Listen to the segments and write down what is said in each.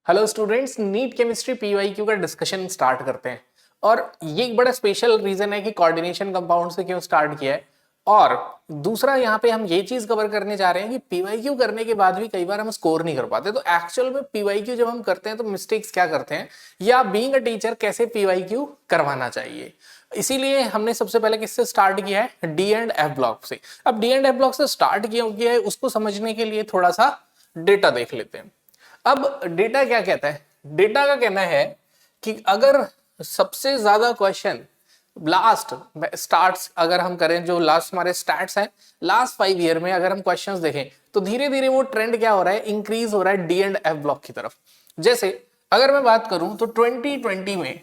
Hello students, NEET chemistry PYQ का discussion start करते हैं। और ये एक बड़ा स्पेशल रीजन है कि कोऑर्डिनेशन कंपाउंड से क्यों स्टार्ट किया है। और दूसरा यहाँ पे हम ये चीज कवर करने जा रहे हैं कि पीवाईक्यू करने के बाद भी कई बार हम स्कोर नहीं कर पाते। तो एक्चुअल में पीवाईक्यू जब हम करते हैं तो मिस्टेक्स क्या करते हैं, या बीइंग अ टीचर कैसे पीवाईक्यू करवाना चाहिए। इसीलिए हमने सबसे पहले किससे स्टार्ट किया है, डी एंड एफ ब्लॉक से। अब डी एंड एफ ब्लॉक से स्टार्ट किया है उसको समझने के लिए थोड़ा सा डेटा देख लेते हैं। अब डेटा क्या कहता है, डेटा का कहना है कि अगर सबसे ज्यादा क्वेश्चन लास्ट स्टार्ट्स अगर हम करें, जो लास्ट हमारे स्टैट्स हैं लास्ट 5 ईयर में अगर हम क्वेश्चंस देखें तो धीरे धीरे वो ट्रेंड क्या हो रहा है, इंक्रीज हो रहा है डी एंड एफ ब्लॉक की तरफ। जैसे अगर मैं बात करूं तो 2020 में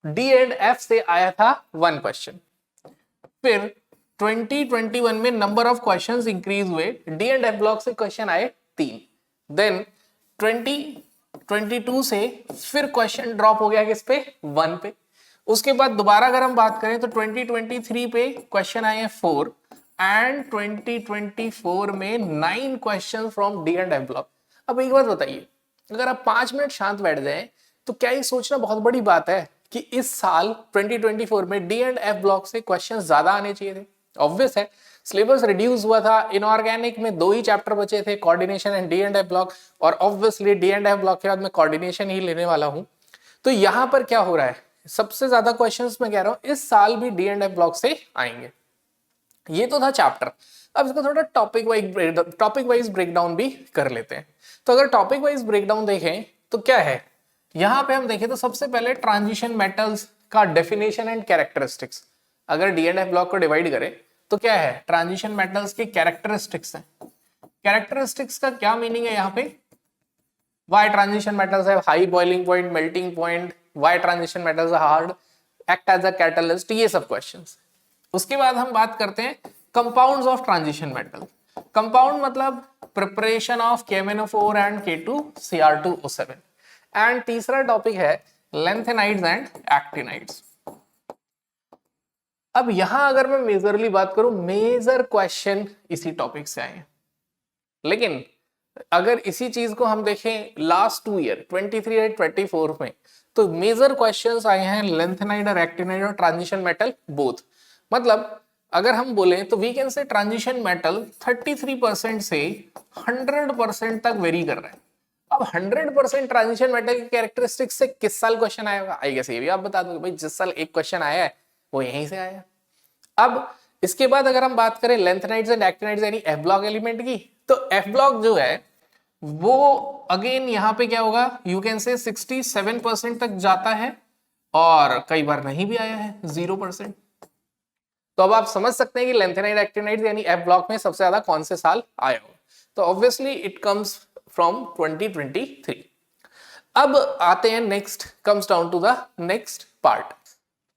डी एंड एफ से आया था 1 क्वेश्चन। फिर 2021 में नंबर ऑफ क्वेश्चंस इंक्रीज हुए, डी एंड एफ ब्लॉक से क्वेश्चन आए 3। देन 2022 से फिर क्वेश्चन ड्रॉप हो गया किस पे, 1 पे। उसके बाद दोबारा अगर हम बात करें तो 2023 पे क्वेश्चन आए हैं 4 एंड 2024 में 9 question from D and F block. अब एक बात बताइए, अगर आप 5 मिनट शांत बैठ जाएं तो क्या ये सोचना बहुत बड़ी बात है कि इस साल 2024 में डी एंड एफ ब्लॉक से क्वेश्चन ज्यादा आने चाहिए थे? ऑब्वियस है, सिलेबस रिड्यूस हुआ था, इनऑर्गेनिक में 2 ही चैप्टर बचे थे, coordination and D and F block. और obviously D and F block के बाद मैं कोऑर्डिनेशन ही लेने वाला हूं। तो यहां पर क्या हो रहा है, सबसे ज्यादा क्वेश्चंस मैं कह रहा हूं इस साल भी डी एंड एफ ब्लॉक से आएंगे। ये तो था चैप्टर। अब इसको थोड़ा टॉपिक वाइज ब्रेकडाउन भी कर लेते हैं। तो अगर टॉपिक वाइज ब्रेकडाउन देखें तो क्या है, यहां पे हम देखें तो सबसे पहले ट्रांजिशन मेटल्स का डेफिनेशन एंड कैरेक्टरिस्टिक्स। अगर डी एंड एफ ब्लॉक को डिवाइड करें तो क्या है, ट्रांजिशन मेटल्स के कैरेक्टरिस्टिक्स हैं। कैरेक्टरिस्टिक्स का क्या मीनिंग है यहाँ पे, वाई ट्रांजिशन मेटल्स है high boiling point, melting point, why transition metals hard, act as a catalyst, ये सब क्वेश्चंस। उसके बाद हम बात करते हैं compounds of transition metal. Compound मतलब preparation of KMnO4 and K2Cr2O7। And तीसरा टॉपिक है लेंथेनाइड्स एंड एक्टिनाइड्स। अब यहां अगर मैं मेजरली बात करूं, मेजर क्वेश्चन इसी टॉपिक से आए हैं। लेकिन अगर इसी चीज को हम देखें लास्ट 2 ईयर 23 और 24 में, तो मेजर क्वेश्चंस आए हैं लेंथेनाइड और एक्टिनाइड और ट्रांजिशन मेटल बोथ। मतलब अगर हम बोले तो we can say transition metal 33% से 100% तक वेरी कर रहा है। अब 100% ट्रांजिशन मेटल की कैरेक्टरिस्टिक्स से किस साल क्वेश्चन आया होगा, आई गेस ये भी आप बता दोगे भाई, जिस साल एक क्वेश्चन आया है वो यहीं से आया। अब इसके बाद अगर हम बात करें लेंथेनाइड्स एंड एक्टिनाइड्स यानी एफ ब्लॉक एलिमेंट की, तो एफ ब्लॉक जो है वो अगेन यहां पे क्या होगा, यू कैन से 67% तक जाता है और कई बार नहीं भी आया है 0%। तो अब आप समझ सकते हैं कि लेंथेनाइड एक्टिनाइड यानी एफ ब्लॉक में सबसे ज्यादा कौन से साल आया होगा। तो ऑब्वियसली इट कम्स फ्रॉम 2023। अब आते हैं next, comes down to the next part.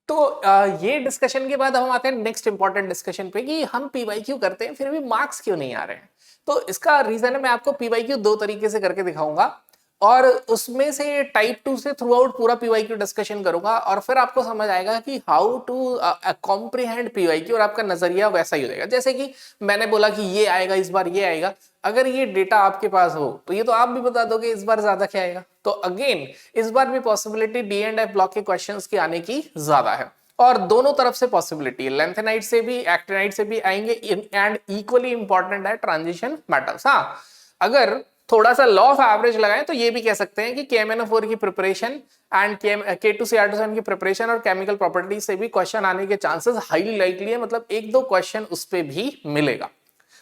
तो ये डिस्कशन के बाद हम आते हैं नेक्स्ट इंपॉर्टेंट डिस्कशन पे कि हम पीवाईक्यू करते हैं फिर भी मार्क्स क्यों नहीं आ रहे हैं। तो इसका रीजन है, मैं आपको पीवाईक्यू 2 तरीके से करके दिखाऊंगा और उसमें से टाइप 2 से थ्रू आउट पूरा पीवाईक्यू डिस्कशन करूंगा और फिर आपको समझ आएगा कि हाउ टू कॉम्प्रिहेंड पीवाईक्यू और आपका नजरिया वैसा ही हो जाएगा। जैसे कि मैंने बोला कि ये आएगा इस बार, ये आएगा, अगर ये डेटा आपके पास हो तो ये तो आप भी बता दोगे इस बार ज्यादा क्या आएगा। तो अगेन इस बार भी possibility D and F block के क्वेश्चंस के आने की ज्यादा है और दोनों तरफ से पॉसिबिलिटी है, लेंथेनाइड से भी एक्टिनाइड से भी आएंगे एंड इक्वली इंपॉर्टेंट है ट्रांजिशन मेटल्स। हाँ, अगर थोड़ा सा लॉ ऑफ एवरेज लगाएं तो ये भी कह सकते हैं कि KMnO4 की प्रिपरेशन एंड K2Cr2 की प्रिपरेशन और केमिकल प्रॉपर्टी से भी क्वेश्चन आने के चांसेस हाईली लाइकली है, मतलब 1-2 क्वेश्चन उस पे भी मिलेगा।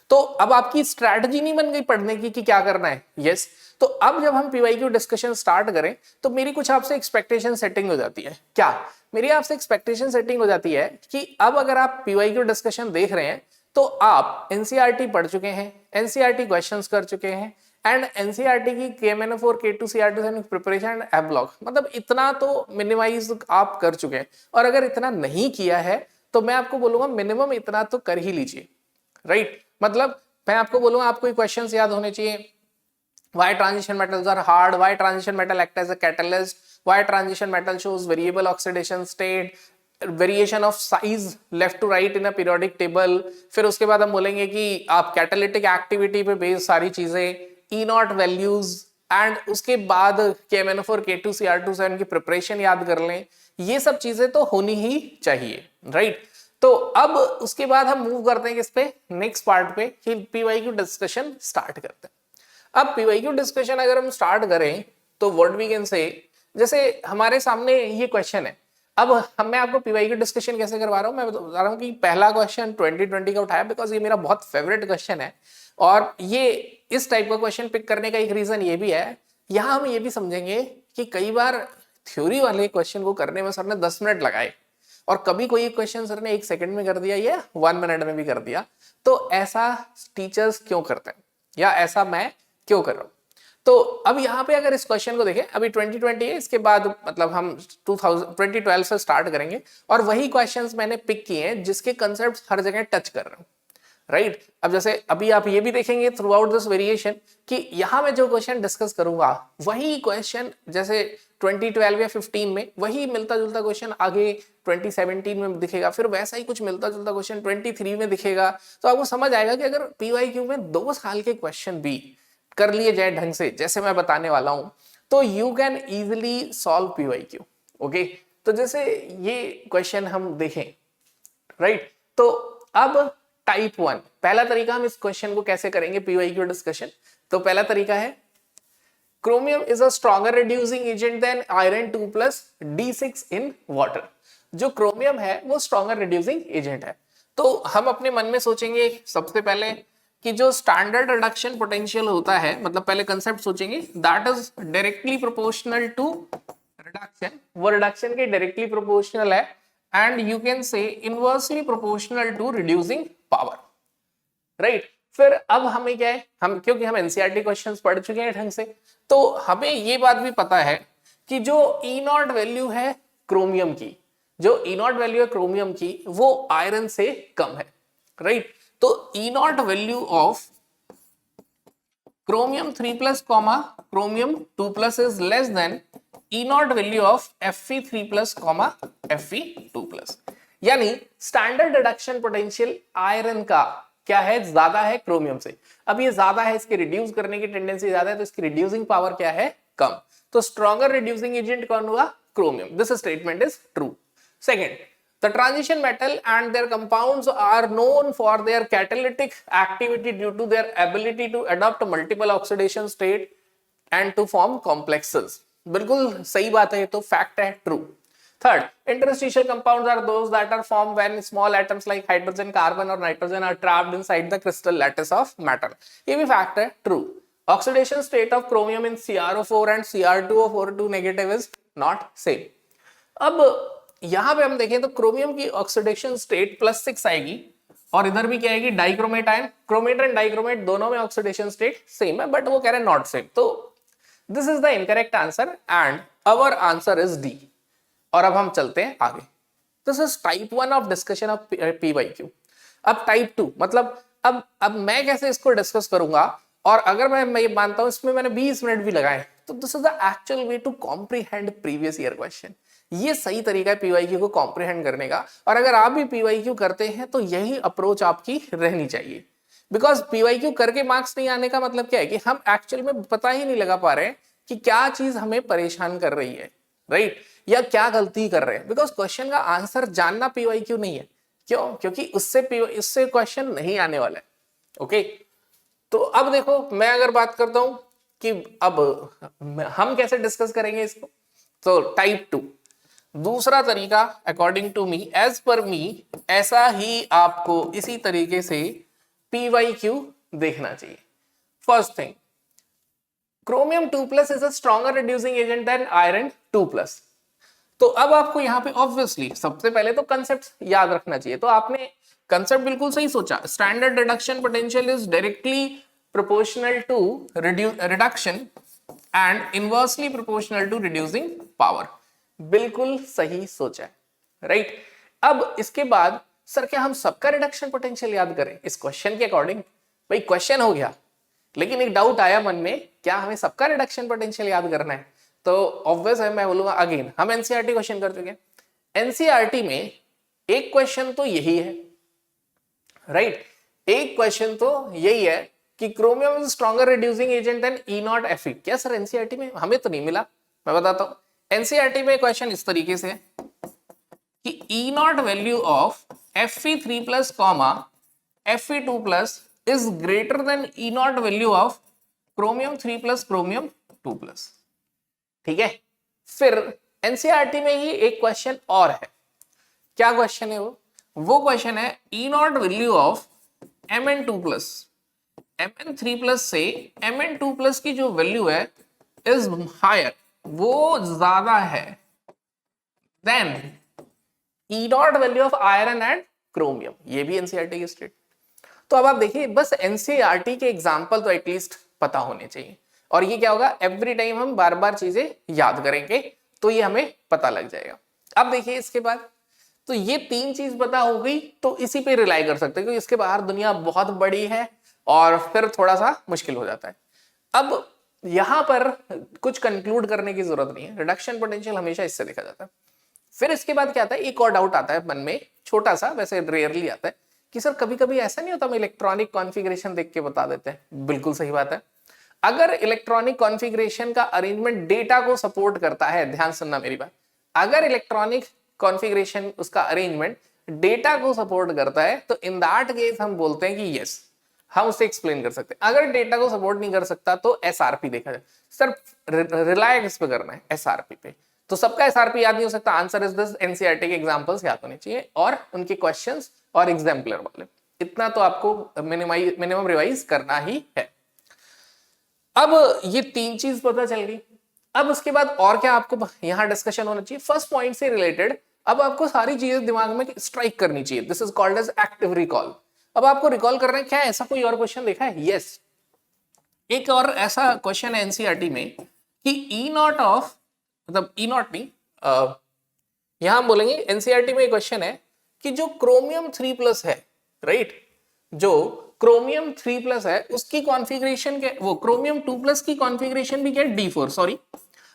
तो अब आपकी स्ट्रैटेजी नहीं बन गई पढ़ने की कि क्या करना है। यस, तो अब जब हम पीवाईक्यू डिस्कशन स्टार्ट करें तो मेरी कुछ आपसे एक्सपेक्टेशन सेटिंग हो जाती है। क्या मेरी आपसे एक्सपेक्टेशन सेटिंग हो जाती है कि अब अगर आप पीवाईक्यू डिस्कशन देख रहे हैं तो आप एनसीईआरटी पढ़ चुके हैं, एनसीईआरटी क्वेश्चंस कर चुके हैं एंड एनसीईआरटी की KMnO4 K2Cr2 preparation F block, मतलब इतना तो मिनिमाइज आप कर चुके हैं। और अगर इतना नहीं किया है तो मैं आपको बोलूंगा मिनिमम इतना तो कर ही लीजिए, राइट। मतलब मैं आपको बोलूंगा आपको क्वेश्चंस याद होने चाहिए, why transition metals are hard, why transition metal act as a catalyst, why transition metal shows variable oxidation state, variation of size left to right in a periodic table. फिर उसके बाद हम बोलेंगे कि आप कैटालिटिक एक्टिविटी पे based सारी चीजें, ई नॉट वैल्यूज, एंड उसके बाद KMnO4 K2 Cr2 की प्रिपरेशन याद कर लें, ये सब चीजें तो होनी ही चाहिए, राइट। तो अब उसके बाद हम मूव करते हैं किस पे, नेक्स्ट पार्ट पे, कि PYQ डिस्कशन स्टार्ट करते हैं। अब PYQ डिस्कशन अगर हम स्टार्ट करें तो व्हाट वी कैन से, जैसे हमारे सामने ये क्वेश्चन है। अब मैं आपको PYQ डिस्कशन कैसे करवा रहा हूं, मैं बता रहा हूं कि पहला क्वेश्चन 2020 का उठाया बिकॉज ये मेरा बहुत फेवरेट क्वेश्चन है, और ये इस टाइप का क्वेश्चन पिक करने का एक रीजन ये भी है, यहां हम ये भी समझेंगे कि कई बार थ्योरी वाले क्वेश्चन को करने में सर ने 10 मिनट लगाए, और कभी कोई क्वेश्चन सर ने 1 सेकंड में कर दिया या 1 मिनट में भी कर दिया। तो ऐसा टीचर्स क्यों करते हैं, या ऐसा मैं क्यों कर रहा हूं। तो अब यहाँ पे अगर इस क्वेश्चन को देखें, अभी 2020 है, इसके बाद मतलब हम 2012 से स्टार्ट करेंगे, और वही क्वेश्चंस मैंने पिक किए हैं जिसके कंसेप्ट हर जगह टच कर रहे हूं, राइट। अब जैसे अभी आप ये भी देखेंगे थ्रू आउट दिस वेरिएशन कि यहाँ मैं जो क्वेश्चन डिस्कस करूंगा वही क्वेश्चन जैसे 2012 या 15 में वही मिलता जुलता क्वेश्चन आगे 2017 में दिखेगा, फिर वैसा ही कुछ मिलता जुलता क्वेश्चन 23 में दिखेगा। तो आपको समझ आएगा कि अगर PYQ में 2 साल के क्वेश्चन भी कर लिए जाए ढंग से जैसे मैं बताने वाला हूं, तो you can easily solve PYQ। Okay, तो जैसे ये क्वेश्चन हम देखें, राइट। तो अब टाइप 1 पहला तरीका, हम इस क्वेश्चन को कैसे करेंगे PYQ डिस्कशन। तो पहला तरीका है, chromium is a stronger reducing agent than iron 2+ D6 in water. जो क्रोमियम है वो स्ट्रॉन्गर रिड्यूसिंग एजेंट है। तो हम अपने मन में सोचेंगे सबसे पहले कि जो स्टैंडर्ड रिडक्शन पोटेंशियल होता है, मतलब पहले कंसेप्ट सोचेंगे, that is directly proportional to reduction, वो रिडक्शन के डायरेक्टली प्रोपोर्शनल है, and you can say inversely proportional to reducing power, right. फिर अब हमें क्या है, हम क्योंकि हम एनसीईआरटी क्वेश्चंस पढ़ चुके हैं ढंग से, तो हमें ये बात भी पता है कि जो E0 वैल्यू है क्रोमियम की, जो E0 वैल्यू है क्रोमियम की, वो आयरन से कम है, राइट। तो E0 value of chromium 3+ chromium 2+ is less than E0 value of Fe3+ Fe2+, यानी स्टैंडर्ड रिडक्शन पोटेंशियल आयरन का क्या है, ज्यादा है क्रोमियम से। अब ये ज्यादा है, इसके रिड्यूस करने की टेंडेंसी ज्यादा है, तो इसकी रिड्यूसिंग पावर क्या है, कम। तो स्ट्रॉन्गर रिड्यूसिंग एजेंट कौन हुआ, chromium. This statement is true. Second, the transition metal and their compounds are known for their catalytic activity due to their ability to adopt multiple oxidation state and to form complexes। बिल्कुल सही बात है, ये तो fact है, true. Third, interstitial compounds are those that are formed when small atoms like hydrogen, carbon or nitrogen are trapped inside the crystal lattice of metal। ये भी fact है, true. Oxidation state of chromium in CrO4 and Cr2O4 negative is not same। अब यहां पे हम देखें तो chromium की ऑक्सीडेशन स्टेट +6 आएगी, और इधर भी क्या आएगी, dichromate ion. Chromate and dichromate दोनों में ऑक्सीडेशन स्टेट सेम है, बट वो कह रहे हैं नॉट सेम। तो this is the incorrect answer and our answer is D. और अब हम चलते हैं आगे। This is type 1 of discussion of PYQ। अब टाइप 2 मतलब अब मैं कैसे इसको डिस्कस करूंगा, और अगर मैं ये मानता हूं इसमें मैंने 20 मिनट भी लगाए, तो this is the actual way to comprehend previous year question. ये सही तरीका है PYQ को कॉम्प्रीहेंड करने का, और अगर आप भी PYQ करते हैं तो यही अप्रोच आपकी रहनी चाहिए। बिकॉज PYQ करके मार्क्स नहीं आने का मतलब क्या है कि हम एक्चुअल में पता ही नहीं लगा पा रहे हैं कि क्या चीज हमें परेशान कर रही है, राइट, या क्या गलती कर रहे हैं। बिकॉज क्वेश्चन का आंसर जानना PYQ नहीं है। क्यों? क्योंकि इससे क्वेश्चन नहीं आने वाला है। ओके, तो अब देखो, मैं अगर बात करता हूं कि अब हम कैसे डिस्कस करेंगे इसको, तो टाइप 2 दूसरा तरीका according to me, as per मी, ऐसा ही आपको इसी तरीके से PYQ देखना चाहिए। First thing, chromium 2+ is a stronger reducing agent than iron 2+। तो अब आपको यहां पे ऑब्वियसली सबसे पहले तो कंसेप्ट याद रखना चाहिए। तो आपने कंसेप्ट बिल्कुल सही सोचा, standard reduction potential is directly proportional to reduction and inversely proportional to reducing power. बिल्कुल सही सोचा है, राइट। अब इसके बाद सर क्या हम सबका रिडक्शन पोटेंशियल याद करें इस क्वेश्चन के अकॉर्डिंग? भाई क्वेश्चन हो गया, लेकिन एक डाउट आया मन में, क्या हमें सबका रिडक्शन पोटेंशियल याद करना है? तो ऑब्वियस है, मैं बोलूंगा अगेन, हम एनसीईआरटी क्वेश्चन कर चुके हैं। एनसीईआरटी में एक क्वेश्चन तो यही है, राइट, एक क्वेश्चन तो यही है कि chromium is stronger reducing agent than E naught Fe। क्या सर एनसीईआरटी में? हमें तो नहीं मिला। मैं बताता हूं, एनसीईआरटी में क्वेश्चन इस तरीके से है कि E not value of Fe3 plus comma Fe2 plus is greater than E not value of chromium 3 plus chromium 2 plus. ठीक है, फिर एनसीईआरटी में ही एक क्वेश्चन और है। क्या क्वेश्चन है वो क्वेश्चन है E not value of Mn2 plus Mn3 plus से Mn2 प्लस की जो वैल्यू है इज हायर, वो ज्यादा है than E not value of iron and chromium. ये भी एनसीईआरटी की स्टेट। तो अब आप देखिए, बस एनसीईआरटी के एग्जांपल तो एटलीस्ट पता होने चाहिए, और ये क्या होगा, एवरी टाइम हम बार बार चीजें याद करेंगे तो ये हमें पता लग जाएगा। अब देखिए इसके बाद, तो ये तीन चीज पता हो गई तो इसी पे रिलाई कर सकते हैं, क्योंकि इसके बाहर दुनिया बहुत बड़ी है और फिर थोड़ा सा मुश्किल हो जाता है। अब यहां पर कुछ कंक्लूड करने की जरूरत नहीं है, रिडक्शन पोटेंशियल हमेशा इससे देखा जाता है। फिर इसके बाद क्या आता है, एक और डाउट आता है मन में, छोटा सा, वैसे रेयरली आता है, कि सर कभी कभी ऐसा नहीं होता हम इलेक्ट्रॉनिक कॉन्फ़िगरेशन देख के बता देते हैं। बिल्कुल सही बात है, अगर इलेक्ट्रॉनिक कॉन्फ़िगरेशन का अरेंजमेंट डेटा को सपोर्ट करता है, ध्यान सुनना मेरी बात, अगर इलेक्ट्रॉनिक कॉन्फ़िगरेशन उसका अरेंजमेंट डेटा को सपोर्ट करता है तो इन दैट केस हम बोलते हैं कि यस, हम उसे एक्सप्लेन कर सकते हैं। अगर डेटा को सपोर्ट नहीं कर सकता तो एसआरपी देखा जाए। सर रिलाय किस पे करना है? एसआरपी पे। तो सबका एसआरपी याद नहीं हो सकता, आंसर इज दिस, एनसीईआरटी के एग्जांपल्स याद होने चाहिए और उनके क्वेश्चंस और एग्जाम्पलर वाले, इतना तो आपको मिनिमम रिवाइज करना ही है। अब ये तीन चीज पता चल गई। अब उसके बाद और क्या आपको यहां डिस्कशन होना चाहिए, फर्स्ट पॉइंट से रिलेटेड अब आपको सारी चीजें दिमाग में स्ट्राइक करनी चाहिए। This is called as active recall. अब आपको रिकॉल करना है, क्या ऐसा कोई और क्वेश्चन देखा है? यस, एक और ऐसा क्वेश्चन है एनसीईआरटी में कि ई नॉट ऑफ, मतलब ई नॉट नहीं, यहां हम बोलेंगे एनसीईआरटी में क्वेश्चन है कि जो क्रोमियम 3 प्लस है, राइट, जो क्रोमियम 3 प्लस है उसकी कॉन्फ़िगरेशन क्या, वो क्रोमियम 2 प्लस की कॉन्फ़िगरेशन भी क्या है? D4, sorry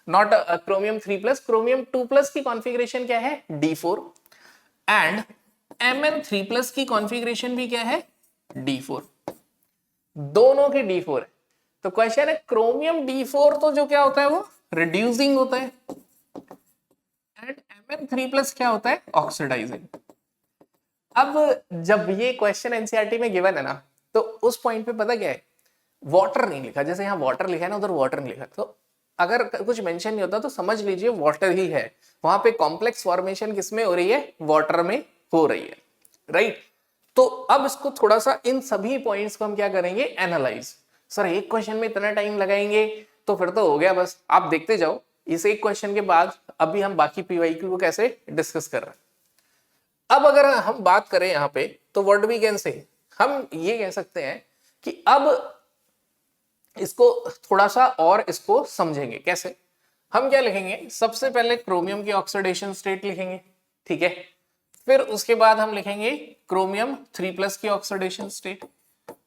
not chromium 3 plus, chromium 2 plus की कॉन्फ़िगरेशन क्या है? D4, एंड Mn3 प्लस की कॉन्फ़िगरेशन भी क्या है? D4, दोनों के D4 है। तो क्वेश्चन है क्रोमियम D4 तो जो क्या होता है वो रिड्यूसिंग होता है, एंड Mn3 प्लस क्या होता है? ऑक्सीडाइजिंग। अब जब ये क्वेश्चन एनसीईआरटी में गिवन है ना, तो उस पॉइंट पे पता क्या है, वाटर नहीं लिखा, जैसे यहाँ वाटर लिखा है ना, उधर वाटर नहीं लिखा, तो अगर कुछ मेंशन नहीं होता तो समझ लीजिए वाटर ही है, वहां पे कॉम्प्लेक्स फॉर्मेशन किसमें हो रही है? वाटर में हो रही है, राइट। तो अब इसको थोड़ा सा, इन सभी पॉइंट्स को हम क्या करेंगे? एनालाइज। सर एक क्वेश्चन में इतना टाइम लगाएंगे तो फिर तो हो गया, बस आप देखते जाओ, इस एक क्वेश्चन के बाद अभी हम बाकी पीवाईक्यू को कैसे डिस्कस कर रहे हैं। अब अगर हम बात करें यहां पे, तो व्हाट वी कैन से, हम ये कह सकते हैं कि अब इसको थोड़ा सा और इसको समझेंगे। कैसे? हम क्या लिखेंगे, सबसे पहले क्रोमियम की ऑक्सीडेशन स्टेट लिखेंगे, ठीक है, फिर उसके बाद हम लिखेंगे क्रोमियम 3 प्लस की ऑक्सीडेशन स्टेट,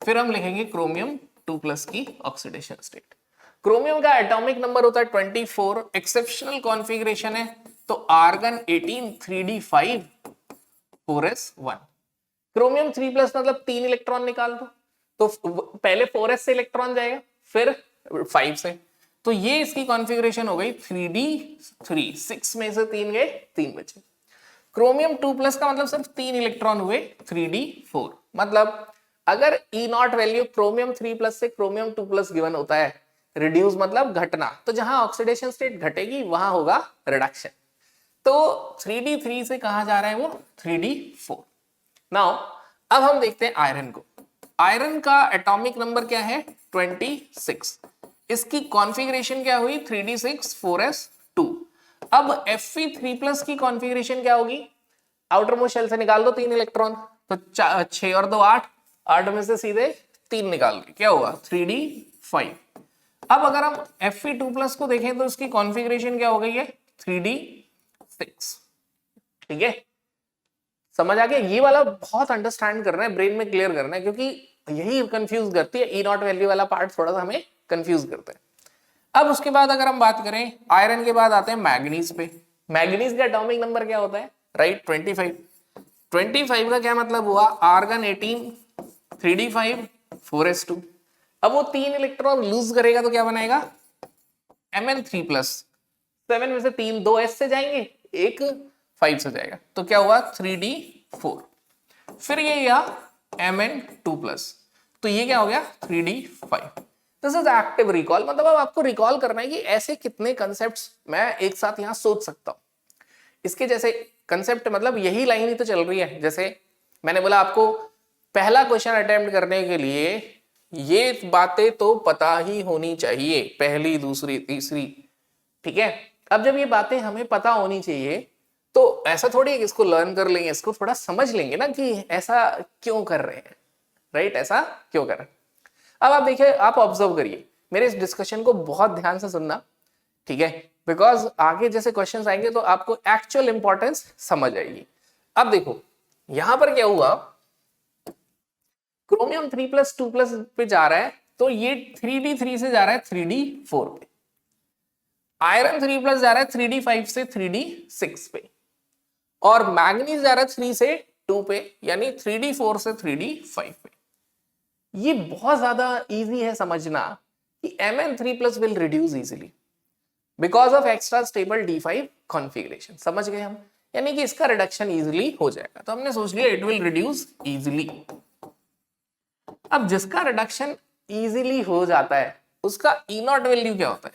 फिर हम लिखेंगे क्रोमियम 2 प्लस की ऑक्सीडेशन स्टेट। क्रोमियम का एटॉमिक नंबर होता है 24, एक्सेप्शनल कॉन्फ़िगरेशन है तो argon 18 3d5 4s1। Chromium 3 plus मतलब 3 इलेक्ट्रॉन निकाल दो, तो पहले 4s से इलेक्ट्रॉन जाएगा फिर 5 से, तो ये इसकी कॉन्फ़िगरेशन हो गई 3d3, 6 में से 3 गए, 3 बचे। क्रोमियम 2 प्लस का मतलब सिर्फ 3 इलेक्ट्रॉन हुए, 3d4। मतलब अगर ई नॉट वैल्यू क्रोमियम 3 प्लस से क्रोमियम 2 प्लस गिवन होता है, रिड्यूस मतलब घटना, तो जहां ऑक्सीडेशन स्टेट घटेगी वहां होगा रिडक्शन। तो 3d3 से कहां जा रहा है वो? 3d4। नाउ अब हम देखते हैं आयरन को। आयरन का एटॉमिक नंबर क्या है? 26। इसकी कॉन्फ़िगरेशन क्या हुई? 3d6 4s2। अब Fe3 प्लस की कॉन्फ़िगरेशन क्या होगी? आउटर मोस्ट शेल से निकाल दो 3 इलेक्ट्रॉन, तो 6 और 2 8, 8 में से सीधे 3 निकाल के क्या होगा? 3d5। अब अगर हम Fe2 प्लस को देखें तो इसकी कॉन्फ़िगरेशन क्या हो गई है? 3d6, ठीक है, समझ आ गया? ये वाला बहुत अंडरस्टैंड करना है, ब्रेन में क्लियर करना है, क्योंकि यही कंफ्यूज करती है, ई नॉट वैल्यू वाला पार्ट थोड़ा सा हमें कंफ्यूज करता है। अब उसके बाद अगर हम बात करें आयरन के बाद आते हैं मैग्नीज पे। मैग्नीज का एटॉमिक नंबर क्या होता है? राइट, 25। 25 का क्या मतलब हुआ? Argon 18 3d5 4s2। अब वो 3 इलेक्ट्रॉन लूज करेगा तो क्या बनाएगा, Mn3+। 7 में से 3 2 s से जाएंगे, एक 5 से जाएगा, तो क्या हुआ 3d4। फिर ये गया Mn2+, तो ये क्या हो गया 3d5। This is active recall, मतलब अब आपको रिकॉल करना है कि ऐसे कितने कंसेप्ट्स मैं एक साथ यहां सोच सकता हूं। इसके जैसे कंसेप्ट, मतलब यही लाइन ही तो चल रही है। जैसे मैंने बोला आपको पहला क्वेश्चन अटेम्प्ट करने के लिए ये बातें तो पता ही होनी चाहिए, पहली दूसरी तीसरी, ठीक है। अब जब ये बातें हमें पता होनी चाहिए तो ऐसा थोड़ी है कि इसको लर्न कर लेंगे, इसको थोड़ा समझ लेंगे ना कि ऐसा क्यों कर रहे हैं, राइट, ऐसा क्यों कर रहे हैं। अब आप देखिए, आप ऑब्जर्व करिए मेरे इस डिस्कशन को, बहुत ध्यान से सुनना, ठीक है, बिकॉज आगे जैसे क्वेश्चंस आएंगे तो आपको एक्चुअल इंपॉर्टेंस समझ आएगी। अब देखो यहां पर क्या हुआ, क्रोमियम 3+2+ पे जा रहा है, तो ये 3d3 से जा रहा है 3d4 पे। आयरन 3+ जा रहा है 3d5 से 3d6 पे, और मैग्नीज जा रहा है 3 से 2 पे, यानी 3d4 से 3d5 पे। ये बहुत ज्यादा इजी है समझना कि Mn3+ will reduce easily because of extra stable D5 configuration. समझ गए हम, यानी कि इसका रिडक्शन इजीली हो जाएगा, तो हमने सोच लिया इट विल रिड्यूस इजीली। अब जिसका रिडक्शन इजीली हो जाता है उसका E0 वैल्यू क्या होता है,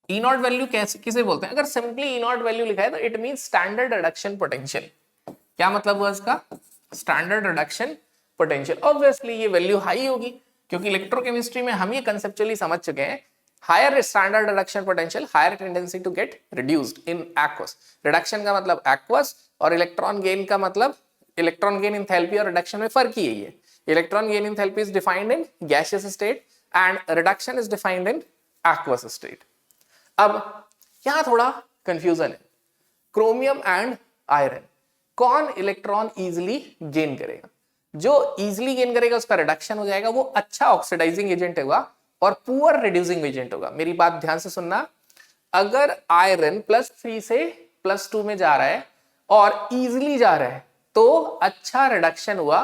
E0 वैल्यू कैसे किसे बोलते हैं, अगर सिंपली E0 वैल्यू लिखा है तो it means standard reduction potential. क्या मतलब हुआ इसका, स्टैंडर्ड रिडक्शन पोटेंशियल। ऑब्वियसली ये वैल्यू हाई होगी, क्योंकि इलेक्ट्रोकेमिस्ट्री में हम ये कंसेप्चुअली समझ चुके हैं, higher standard reduction potential, higher tendency to get reduced in aqueous. Reduction का मतलब एक्वस, और इलेक्ट्रॉन गेन का मतलब, इलेक्ट्रॉन गेन एंथैल्पी और रिडक्शन में फर्क ही यही है। Electron gain enthalpy is defined in gaseous state and reduction is defined in aqueous state. अब यहां थोड़ा कंफ्यूजन है, क्रोमियम एंड आयरन, कौन इलेक्ट्रॉन इजीली गेन करेगा। जो इजीली गेन करेगा उसका रिडक्शन हो जाएगा, वो अच्छा ऑक्सीडाइजिंग एजेंट होगा और पुअर रिड्यूसिंग एजेंट होगा। मेरी बात ध्यान से सुनना, अगर आयरन +3 से +2 में जा रहा है और इजीली जा रहा है तो अच्छा रिडक्शन हुआ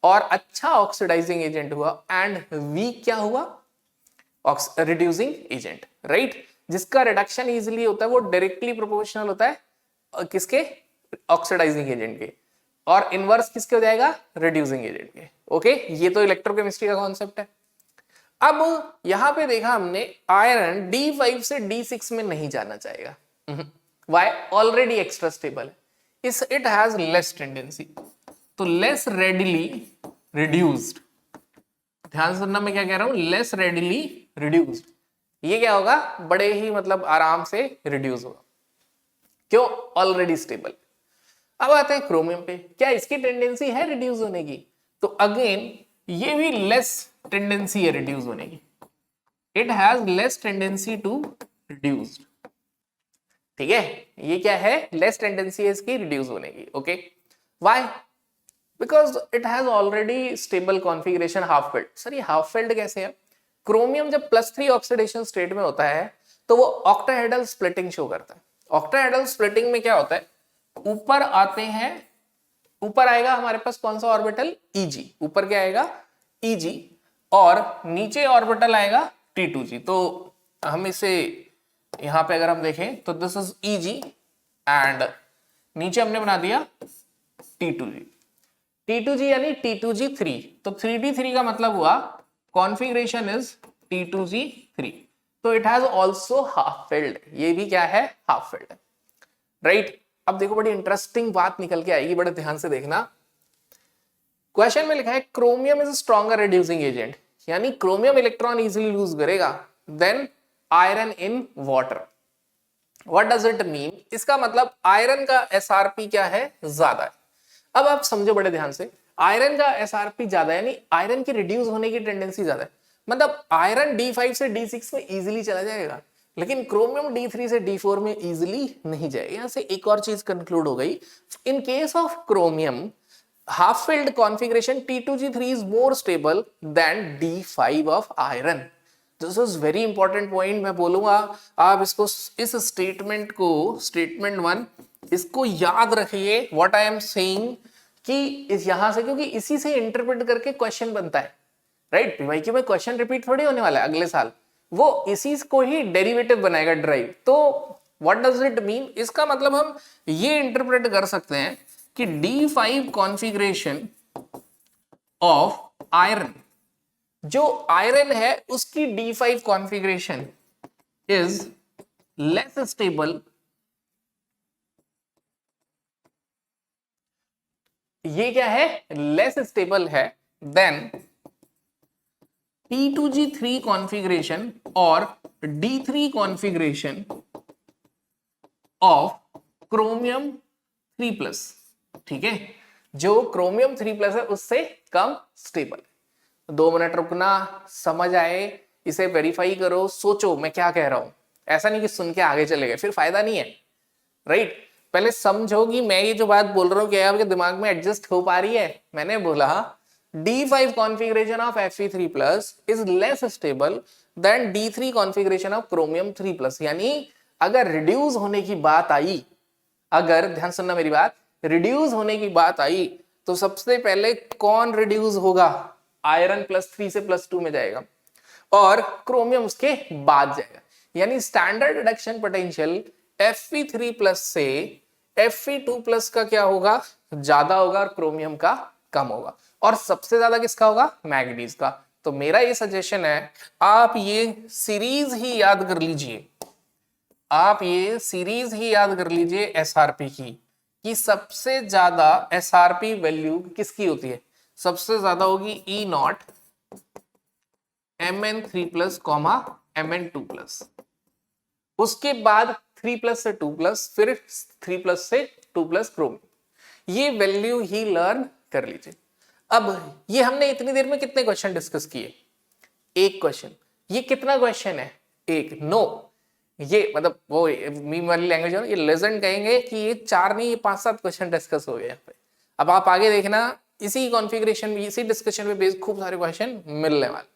और अच्छा ऑक्सीडाइजिंग एजेंट हुआ, एंड वीक क्या हुआ, रिड्यूसिंग एजेंट, राइट। जिसका रिडक्शन इजीली होता है वो डायरेक्टली प्रोपोर्शनल होता है किसके, ऑक्सीडाइजिंग एजेंट के, और इनवर्स किसके हो जाएगा, रिड्यूसिंग एजेंट के। ओके, ये तो इलेक्ट्रोकेमिस्ट्री का कॉन्सेप्ट है। अब यहां पे देखा हमने आयरन D5 से D6 में नहीं जाना चाहेगा, वाई, ऑलरेडी एक्स्ट्रा स्टेबल है, इस इट हैज लेस टेंडेंसी, तो लेस रेडिली रिड्यूस्ड। ध्यान सुनना मैं क्या कह रहा हूं, लेस रेडिली रिड्यूस्ड। ये क्या होगा, बड़े ही मतलब आराम से रिड्यूस होगा, क्यों, ऑलरेडी स्टेबल। अब आते हैं क्रोमियम पे, क्या इसकी टेंडेंसी है रिड्यूस होने की, तो अगेन ये भी लेस टेंडेंसी है रिड्यूस होने की, it has less tendency to reduce, ठीक है। ये क्या है, लेस टेंडेंसी है इसकी रिड्यूस होने की। Okay, why, because it has already stable configuration half filled. Sir ये हाफ फिल्ड कैसे है, क्रोमियम जब +3 ऑक्सीडेशन स्टेट में होता है तो वो ऑक्टाहेड्रल स्प्लिटिंग शो करता है। ऑक्टाहेड्रल स्प्लिटिंग में क्या होता है, ऊपर आते हैं, ऊपर आएगा हमारे पास कौन सा ऑर्बिटल, Eg, ऊपर क्या आएगा Eg, और नीचे ऑर्बिटल आएगा T2g। तो हम इसे यहां पे अगर हम देखें तो दिस इज Eg एंड नीचे हमने बना दिया T2g, T2g यानी T2g3, तो 3d3 का मतलब हुआ कॉन्फ़िगरेशन इज T2g3, तो it has also half filled, ये भी क्या है, हाफ फिल्ड, राइट। अब देखो बड़ी इंटरेस्टिंग बात निकल के आएगी, बड़े ध्यान से देखना। क्वेश्चन में लिखा है chromium is stronger reducing agent, यानी क्रोमियम इलेक्ट्रॉन इजीली लूज करेगा than iron in water. What does it mean, इसका मतलब आयरन का SRP क्या है, ज्यादा है। अब आप समझो बड़े ध्यान से, आयरन का SRP ज्यादा है, यानी आयरन की रिड्यूस होने की टेंडेंसी ज्यादा है, मतलब आयरन D5 से D6 में इजीली चला जाएगा, लेकिन क्रोमियम D3 से D4 में इजीली नहीं जाएगा। यहां से एक और चीज कंक्लूड हो गई, in case of chromium half filled configuration T2g3 is more stable than D5 of iron. This is very important point, मैं बोलूंगा आप इसको, इस स्टेटमेंट को, स्टेटमेंट 1 इसको याद रखिए, व्हाट आई एम सेइंग, कि इस यहां से, क्योंकि इसी से इंटरप्रेट करके क्वेश्चन बनता है, राइट। पीवाईक्यू में क्वेश्चन रिपीट थोड़ी होने वाला है अगले साल, वो इसी को ही डेरिवेटिव बनाएगा ड्राइव। तो व्हाट डज इट मीन, इसका मतलब हम ये इंटरप्रेट कर सकते हैं कि D5 कॉन्फ़िगरेशन ऑफ आयरन, जो आयरन है उसकी D5 configuration is less stable, ये क्या है, लेस स्टेबल है देन T2G3 कॉन्फ़िगरेशन और D3 कॉन्फ़िगरेशन ऑफ क्रोमियम 3+। ठीक है, जो क्रोमियम 3+ है उससे कम स्टेबल। 2 मिनट रुकना, समझ आए, इसे वेरीफाई करो, सोचो मैं क्या कह रहा हूं। ऐसा नहीं कि सुन के आगे चले गए, फिर फायदा नहीं है, राइट। पहले समझो कि मैं ये जो बात बोल रहा हूँ क्या आपके दिमाग में एडजस्ट हो पा रही है। मैंने बोला D5 configuration of Fe3+ is less stable then D3 configuration of chromium 3+। यानी अगर रिड्यूस होने की बात आई, अगर ध्यान सुनना मेरी बात, रिड्यूस होने की बात आई तो सबसे पहले कौन रिड्यूस होगा, आयरन +3 से +2 में जाएगा और क्रोमियम उसके बाद जाएगा। यानी स्टैंडर्ड रिडक्शन पोटेंशियल Fe3+ से Fe2+ का क्या होगा, ज्यादा होगा और क्रोमियम का कम होगा। और सबसे ज्यादा किसका होगा, मैग्नीज का। तो मेरा ये सजेशन है आप ये सीरीज ही याद कर लीजिए, आप ये सीरीज ही याद कर लीजिए एसआरपी की, कि सबसे ज्यादा एसआरपी वैल्यू किसकी होती है, सबसे ज्यादा होगी E0 Mn3+ Mn2+, उसके बाद 3+ से 2+, फिर 3+ से 2+ क्रोम। ये वैल्यू ही लर्न कर लीजिए। अब ये हमने इतनी देर में कितने क्वेश्चन डिस्कस किए, एक क्वेश्चन। ये कितना क्वेश्चन है, एक, नो, ये मतलब वो मीम वाली लैंग्वेज है ना, ये लेजेंड कहेंगे कि ये 4 नहीं, ये 5-7 क्वेश्चन डिस्कस हो गए यहाँ पे। अब आप आगे देखना, इसी कॉन्फ़िगरेशन में, इसी डिस्कशन में बेस्ड खूब सारे क्वेश्चन मिलने वाले।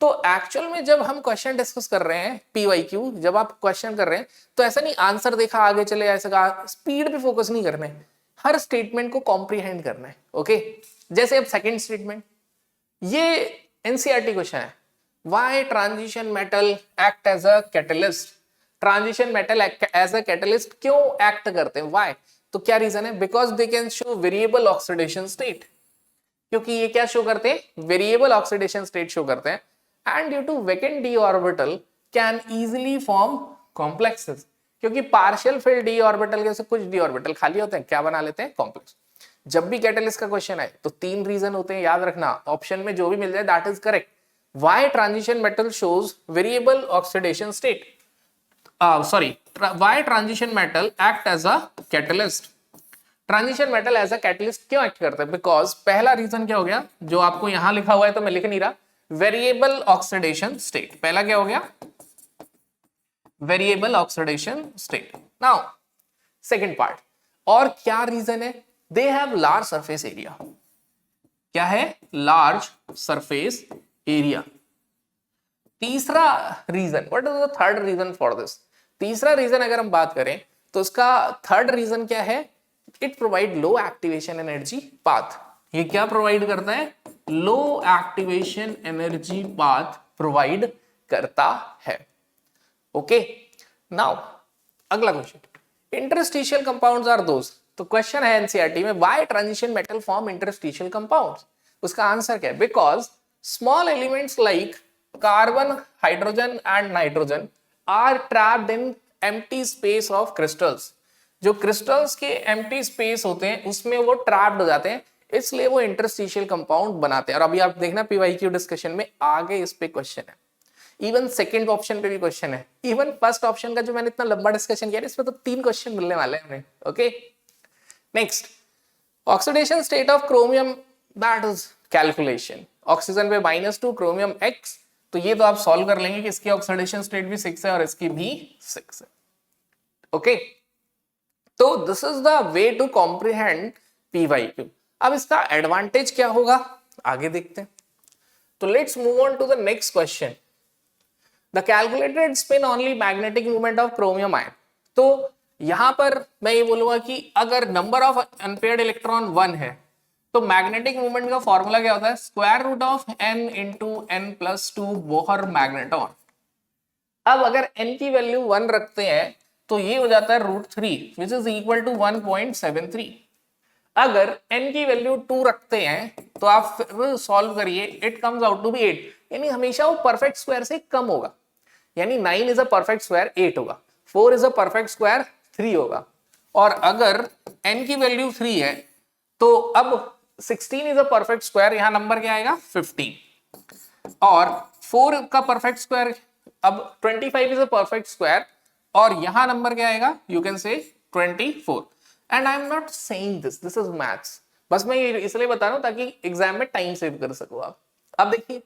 तो एक्चुअल में जब हम क्वेश्चन डिस्कस कर रहे हैं, पीवाईक्यू जब आप क्वेश्चन कर रहे हैं, तो ऐसा नहीं आंसर देखा आगे चले, ऐसा कहा, स्पीड पे फोकस नहीं करना है, हर स्टेटमेंट को कॉम्प्रीहेंड करना है। ओके, जैसे अब सेकंड स्टेटमेंट, ये एनसीईआरटी क्वेश्चन है, why transition metal act as a catalyst. Transition metal as a catalyst क्यों एक्ट करते हैं, व्हाई, तो क्या रीजन है, because they can show variable oxidation state, क्योंकि ये क्या शो करते हैं, वेरिएबल ऑक्सीडेशन स्टेट शो करते हैं। And due to vacant d orbital can easily form complexes, क्योंकि पार्शियल फिल्ड डी ऑर्बिटल के से कुछ डी ऑर्बिटल खाली होते हैं, क्या बना लेते हैं, कॉम्प्लेक्स। जब भी कैटलिस्ट का क्वेश्चन है तो 3 रीजन होते हैं, याद रखना, ऑप्शन में जो भी मिल जाए that is correct. Why transition metal shows variable oxidation state, sorry, why transition metal act as a catalyst. Transition metal as a catalyst क्यों एक्ट करता है, बिकॉज पहला रीजन क्या हो गया, जो आपको यहां लिखा हुआ है तो मैं लिख नहीं रहा, वेरिएबल ऑक्सीडेशन स्टेट, पहला क्या हो गया, variable oxidation state. Now second part, और क्या रीजन है, they have large surface area, क्या है, लार्ज सरफेस एरिया। तीसरा reason, what is the third reason for this, तीसरा रीजन अगर हम बात करें तो उसका थर्ड रीजन क्या है, it provide low activation energy path. ये क्या प्रोवाइड करता है, low activation energy path provide करता है। ओके, नाउ अगला question, interstitial compounds are those. तो क्वेश्चन है एनसीईआरटी में, why transition metal form interstitial compounds. उसका आंसर क्या है, because small elements like carbon, hydrogen and nitrogen are trapped in empty space of crystals. जो crystals के empty space होते हैं उसमें वो ट्रैप्ड हो जाते हैं, इसलिए वो इंटरस्टिशियल कंपाउंड बनाते हैं। और अभी आप देखना पीवाईक्यू डिस्कशन में आगे इस पे क्वेश्चन है, इवन सेकंड ऑप्शन पे भी क्वेश्चन है, इवन फर्स्ट ऑप्शन का जो मैंने इतना लंबा डिस्कशन किया इसमें तो 3 क्वेश्चन मिलने वाले हैं हमें। Okay, next, oxidation state of chromium, that is calculation. Oxygen पे -2, क्रोमियम X, तो ये तो आप सॉल्व कर लेंगे कि इसकी ऑक्सीडेशन स्टेट भी 6 है और इसकी भी 6 है। ओके, तो this is the way to comprehend PYQ. अब इसका एडवांटेज क्या होगा आगे देखते हैं। तो let's move on to the next question, the calculated spin only magnetic movement of chromium ion. तो यहां पर मैं ये बोलूंगा कि अगर नंबर ऑफ अनपेयर्ड इलेक्ट्रॉन 1 है तो मैग्नेटिक मोमेंट का फॉर्मूला क्या होता है, square root of n into n plus 2 Bohr magneton. अब अगर n की वैल्यू 1 रखते हैं तो ये हो जाता है √3 विच इज इक्वल टू 1.73। अगर n की वैल्यू 2 रखते हैं तो आप फिर सॉल्व करिए, it comes out to be 8, यानी हमेशा वो परफेक्ट स्क्वायर से कम होगा, यानी 9 इज अ परफेक्ट स्क्वायर 8 होगा, 4 इज अ परफेक्ट स्क्वायर 3 होगा। और अगर n की वैल्यू 3 है तो अब 16 इज अ परफेक्ट स्क्वायर, यहां नंबर क्या आएगा 15, और 4 का परफेक्ट स्क्वायर अब 25 इज अ परफेक्ट स्क्वायर, और यहां नंबर क्या आएगा, यू कैन से 24। And I am not saying this is maths, बस मैं ये इसलिए बता रहा हूं ताकि एग्जाम में टाइम सेव कर सको आप। अब देखिए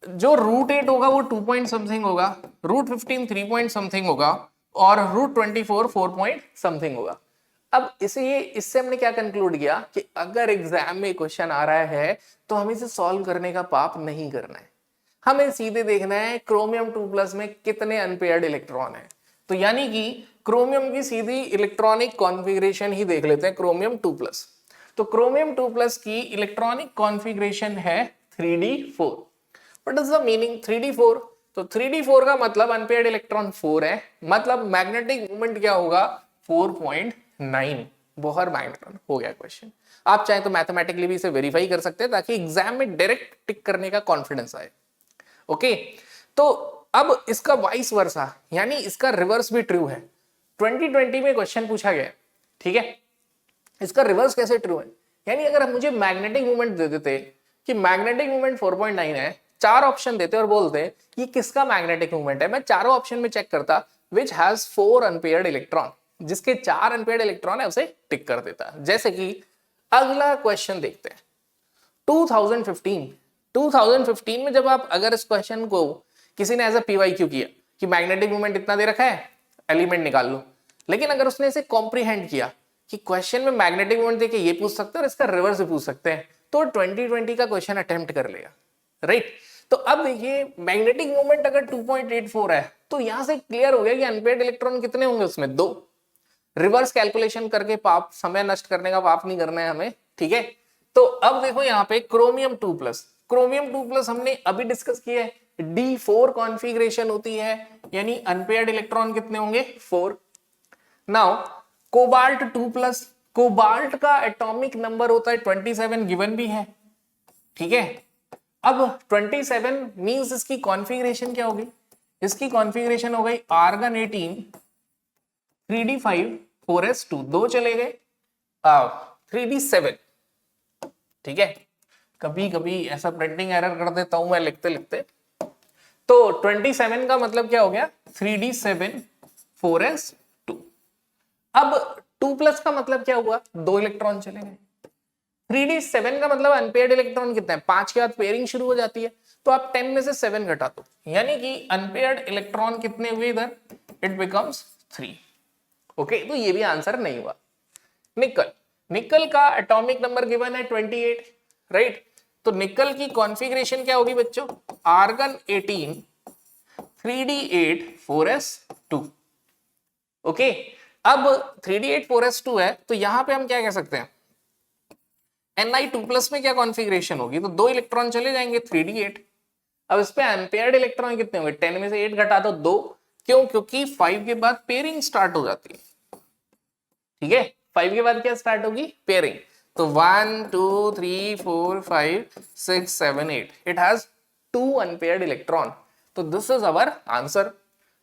जो √8 होगा वो 2 पॉइंट समथिंग होगा, √15 3 पॉइंट समथिंग होगा, और √24 4 पॉइंट समथिंग होगा। अब इससे हमने क्या कंक्लूड किया कि अगर एग्जाम में क्वेश्चन आ रहा है तो हमें इसे सॉल्व करने का पाप नहीं करना है, हमें सीधे देखना है क्रोमियम 2+ में कितने अनपेयर्ड इलेक्ट्रॉन है। तो यानी कि क्रोमियम की सीधी इलेक्ट्रॉनिक कॉन्फ़िगरेशन ही देख लेते हैं, क्रोमियम 2+। तो क्रोमियम 2+ की इलेक्ट्रॉनिक कॉन्फ़िगरेशन है 3d4। What is the meaning 3d4? तो 3d4 का मतलब अनपेयर्ड इलेक्ट्रॉन 4 है, मतलब मैग्नेटिक मोमेंट क्या होगा 4.9 बोहर मैग्नेट्रॉन। हो गया क्वेश्चन। आप चाहे तो मैथमेटिकली भी इसे वेरीफाई कर सकते हैं ताकि एग्जाम में डायरेक्ट टिक करने का कॉन्फिडेंस आए। ओके, तो अब इसका वाइस वर्सा यानी इसका रिवर्स भी ट्रू है। 2020 में क्वेश्चन पूछा गया, ठीक है, इसका रिवर्स कैसे ट्रू है, यानी अगर हम मुझे मैग्नेटिक मोमेंट दे देते कि मैग्नेटिक मोमेंट 4.9 है, 4 ऑप्शन देते और बोलते ये किसका मैग्नेटिक मोमेंट है, मैं चारों ऑप्शन में चेक करता विच हैज 4 अनपेयर्ड इलेक्ट्रॉन, जिसके 4 अनपेयर्ड इलेक्ट्रॉन है उसे टिक कर देता। जैसे कि अगला क्वेश्चन देखते हैं 2015 में जब आप अगर इस क्वेश्चन को किसी ने एज अ PYQ किया कि मैग्नेटिक मोमेंट इतना दे रखा है एलिमेंट निकाल लो, लेकिन अगर उसने इसे कॉम्प्रीहेंड किया कि क्वेश्चन में मैग्नेटिक मोमेंट देके ये पूछ सकते हैं और इसका रिवर्स भी पूछ सकते हैं, तो 2020 का क्वेश्चन अटेम्प्ट कर लेगा, राइट। तो अब देखिए मैग्नेटिक मोमेंट अगर 2.84 है तो यहां से क्लियर हो गया कि अनपेयर्ड इलेक्ट्रॉन कितने होंगे उसमें 2। रिवर्स कैलकुलेशन करके पाप समय नष्ट करने का पाप नहीं करना है हमें, ठीक है। तो अब देखो यहाँ पे क्रोमियम 2+ हमने अभी डिस्कस किया है, D4 कॉन्फ़िगरेशन होती है, यानी अनपेयर्ड इलेक्ट्रॉन कितने होंगे 4। नाउ कोबाल्ट 2+, कोबाल्ट का एटॉमिक नंबर होता है 27, गिवन भी है, ठीक है। अब 27 मींस इसकी कॉन्फ़िगरेशन क्या होगी, इसकी कॉन्फ़िगरेशन हो गई आर्गन 18 3d5 4s2, 2 चले गए 3d7, ठीक है। कभी कभी ऐसा प्रिंटिंग एरर कर देता हूं मैं लिखते लिखते। तो 27 का मतलब क्या हो गया 3d7 4s2। अब 2+ का मतलब क्या हुआ 2 इलेक्ट्रॉन चले गए। 3d7 का मतलब अनपेयर्ड इलेक्ट्रॉन कितने हैं, 5 के बाद पेयरिंग शुरू हो जाती है, तो आप 10 में से 7 घटा दो, यानी कि अनपेयर्ड इलेक्ट्रॉन कितने हुए इधर, इट बिकम्स 3। ओके, तो ये भी आंसर नहीं हुआ। निकल का एटॉमिक नंबर गिवन है 28, राइट। तो निकल की कॉन्फ़िगरेशन क्या होगी बच्चों, आर्गन 18 3d8 4s2। ओके, अब 3d8 4s2 है तो यहां पे हम क्या कह सकते हैं Ni2+ में क्या कॉन्फ़िगरेशन होगी, तो 2 इलेक्ट्रॉन चले जाएंगे 3d8। अब इस पे एम्पेयर्ड इलेक्ट्रॉन कितने होंगे, 10 में से 8 घटा दो 2, क्यों, क्योंकि 5 के बाद पेयरिंग स्टार्ट हो जाती है, ठीक है। 5 के बाद क्या स्टार्ट होगी, पेयरिंग। तो 1 2 3 4 5 6 7 8, इट हैज 2 अनपेयर्ड इलेक्ट्रॉन। तो this is our answer.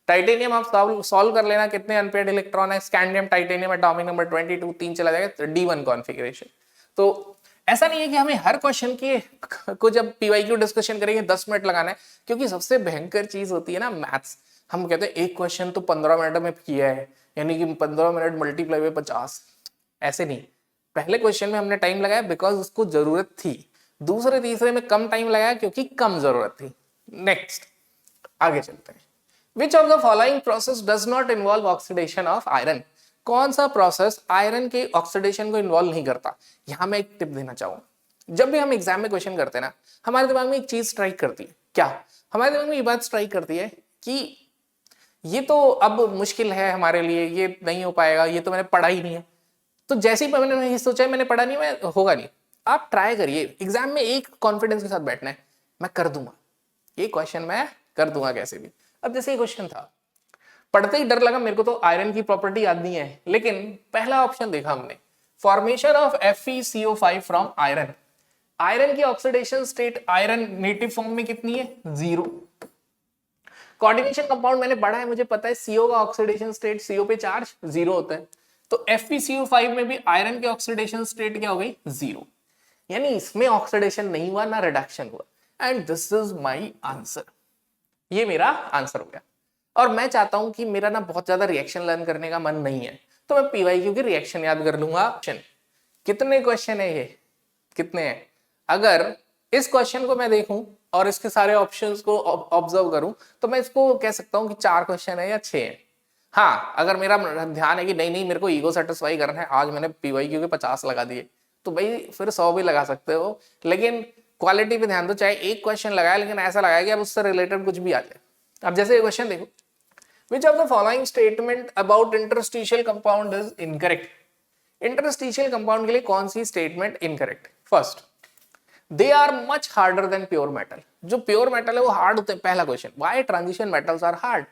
Titanium आप सॉल्व कर लेना, कितने अनपेयर्ड इलेक्ट्रॉन है, स्कैंडियम टाइटेनियम एटॉमिक नंबर 22, 3 चला जाएगा, तो D1 कॉन्फ़िगरेशन। तो ऐसा नहीं है कि हमें हर क्वेश्चन के को जब PYQ डिस्कशन करेंगे 10 मिनट लगाना है, क्योंकि सबसे भयंकर चीज होती है ना मैथ्स। हम कहते हैं एक क्वेश्चन तो 15 मिनट में किया है, यानी कि 15 मिनट मल्टीप्लाई बाय 50, ऐसे नहीं। पहले क्वेश्चन में हमने टाइम लगाया बिकॉज उसको जरूरत थी, दूसरे तीसरे में कम टाइम लगाया क्योंकि कम जरूरत थी। नेक्स्ट आगे चलते हैं। विच of the following process does not involve oxidation of iron, कौन सा प्रोसेस आयरन के ऑक्सीडेशन को इन्वॉल्व नहीं करता। यहां मैं एक टिप देना चाहूंगा, जब भी हम एग्जाम में क्वेश्चन करते हैं ना, हमारे दिमाग में एक चीज स्ट्राइक करती है, क्या हमारे दिमाग में ये बात स्ट्राइक करती है कि ये तो अब मुश्किल है हमारे लिए, ये नहीं हो पाएगा, ये तो मैंने पढ़ा ही नहीं है। तो जैसे ही मैंने सोचा मैंने पढ़ा नहीं, मैं होगा नहीं, आप ट्राई करिए, एग्जाम में एक कॉन्फिडेंस के साथ बैठना है, मैं कर दूंगा ये क्वेश्चन, मैं कर दूंगा कैसे भी। अब जैसे ये क्वेश्चन था, पढ़ते ही डर लगा मेरे को, तो आयरन की प्रॉपर्टी याद नहीं है, लेकिन पहला ऑप्शन देखा हमने, formation of FeCO5 from iron. Iron की oxidation state iron native form में कितनी है, 0। कोऑर्डिनेशन कंपाउंड मैंने पढ़ा है, मुझे पता है CO का ऑक्सीडेशन स्टेट, CO पे चार्ज 0 होता है, तो FeCO5 में भी आयरन की ऑक्सीडेशन स्टेट क्या हो गई, 0। यानी इसमें ऑक्सीडेशन नहीं हुआ ना रिडक्शन हुआ, and this is my answer. ये मेरा आंसर हो गया। और मैं चाहता हूं कि मेरा ना बहुत ज्यादा रिएक्शन लर्न करने का मन नहीं है, तो मैं PYQ की रिएक्शन याद कर लूंगा। कितने क्वेश्चन है ये, कितने हैं? अगर इस क्वेश्चन को मैं देखूं और इसके सारे ऑप्शंस को ऑब्जर्व करूं, तो मैं इसको कह सकता हूं कि 4 क्वेश्चन है या 6 है। हाँ, अगर मेरा ध्यान है कि नहीं नहीं मेरे को ईगो सेटिस्फाई करना है, आज मैंने PYQ के 50 लगा दिए, तो भाई फिर 100 भी लगा सकते हो, लेकिन क्वालिटी पे ध्यान दो। चाहे एक क्वेश्चन लगाए, लेकिन ऐसा लगाया कि अब उससे रिलेटेड कुछ भी आ जाए। अब जैसे ये क्वेश्चन देखो, which of the following statement about interstitial compound is incorrect. Interstitial compound के लिए कौन सी statement incorrect? First, they are much harder than pure metal. जो प्योर मेटल है वो हार्ड होते हैं। पहला question, why transition metals are hard?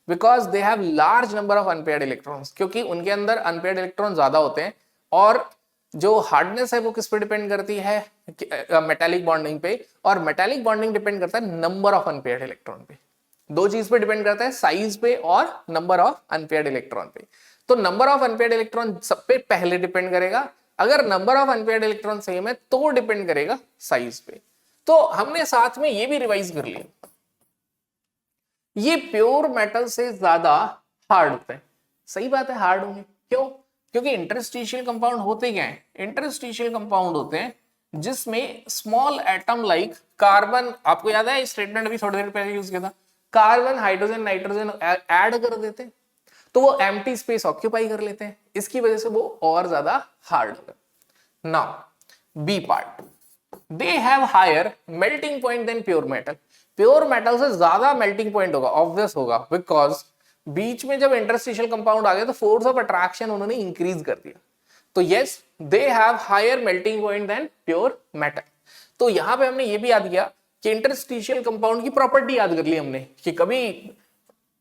Because they have large number of unpaired electrons, क्योंकि उनके अंदर अनपेयर्ड इलेक्ट्रॉन ज्यादा होते हैं। और जो हार्डनेस है वो किस पे डिपेंड करती है, मेटालिक बॉन्डिंग पे, और मेटालिक बॉन्डिंग डिपेंड करता है नंबर ऑफ अनपेयर्ड इलेक्ट्रॉन पे। दो चीज पे डिपेंड करता है, साइज पे और नंबर ऑफ अनपेयर्ड इलेक्ट्रॉन पे। तो नंबर ऑफ अनपेयर्ड इलेक्ट्रॉन सब पे पहले डिपेंड करेगा, अगर number of unpaired electron same है तो डिपेंड करेगा साइज पे। तो हमने साथ में ये भी रिवाइज कर लिया, ये प्योर मेटल से ज्यादा हार्ड होते हैं। सही बात है, हार्ड होंगे, क्यों? क्योंकि इंटरस्टिशियल कंपाउंड होते क्या है? इंटरस्टिशियल कंपाउंड होते हैं जिसमें स्मॉल एटम लाइक कार्बन, आपको याद है स्टेटमेंट भी थोड़ी देर पहले यूज किया था, कार्बन हाइड्रोजन नाइट्रोजन ऐड कर देते हैं, तो वो एम्प्टी स्पेस ऑक्यूपाई कर लेते हैं, इसकी वजह से वो और ज्यादा हार्ड होगा। Now B part, they have higher melting point than pure metal. Pure metal से ज्यादा मेल्टिंग पॉइंट होगा, ऑब्वियस होगा, बिकॉज बीच में जब इंटरस्टिशियल कंपाउंड आ गया तो फोर्स ऑफ अट्रैक्शन उन्होंने इंक्रीज कर दिया। तो yes, they have higher melting point than pure metal. तो यहां पे हमने ये भी याद किया कि इंटरस्टिशियल कंपाउंड की प्रॉपर्टी याद कर ली हमने, कि कभी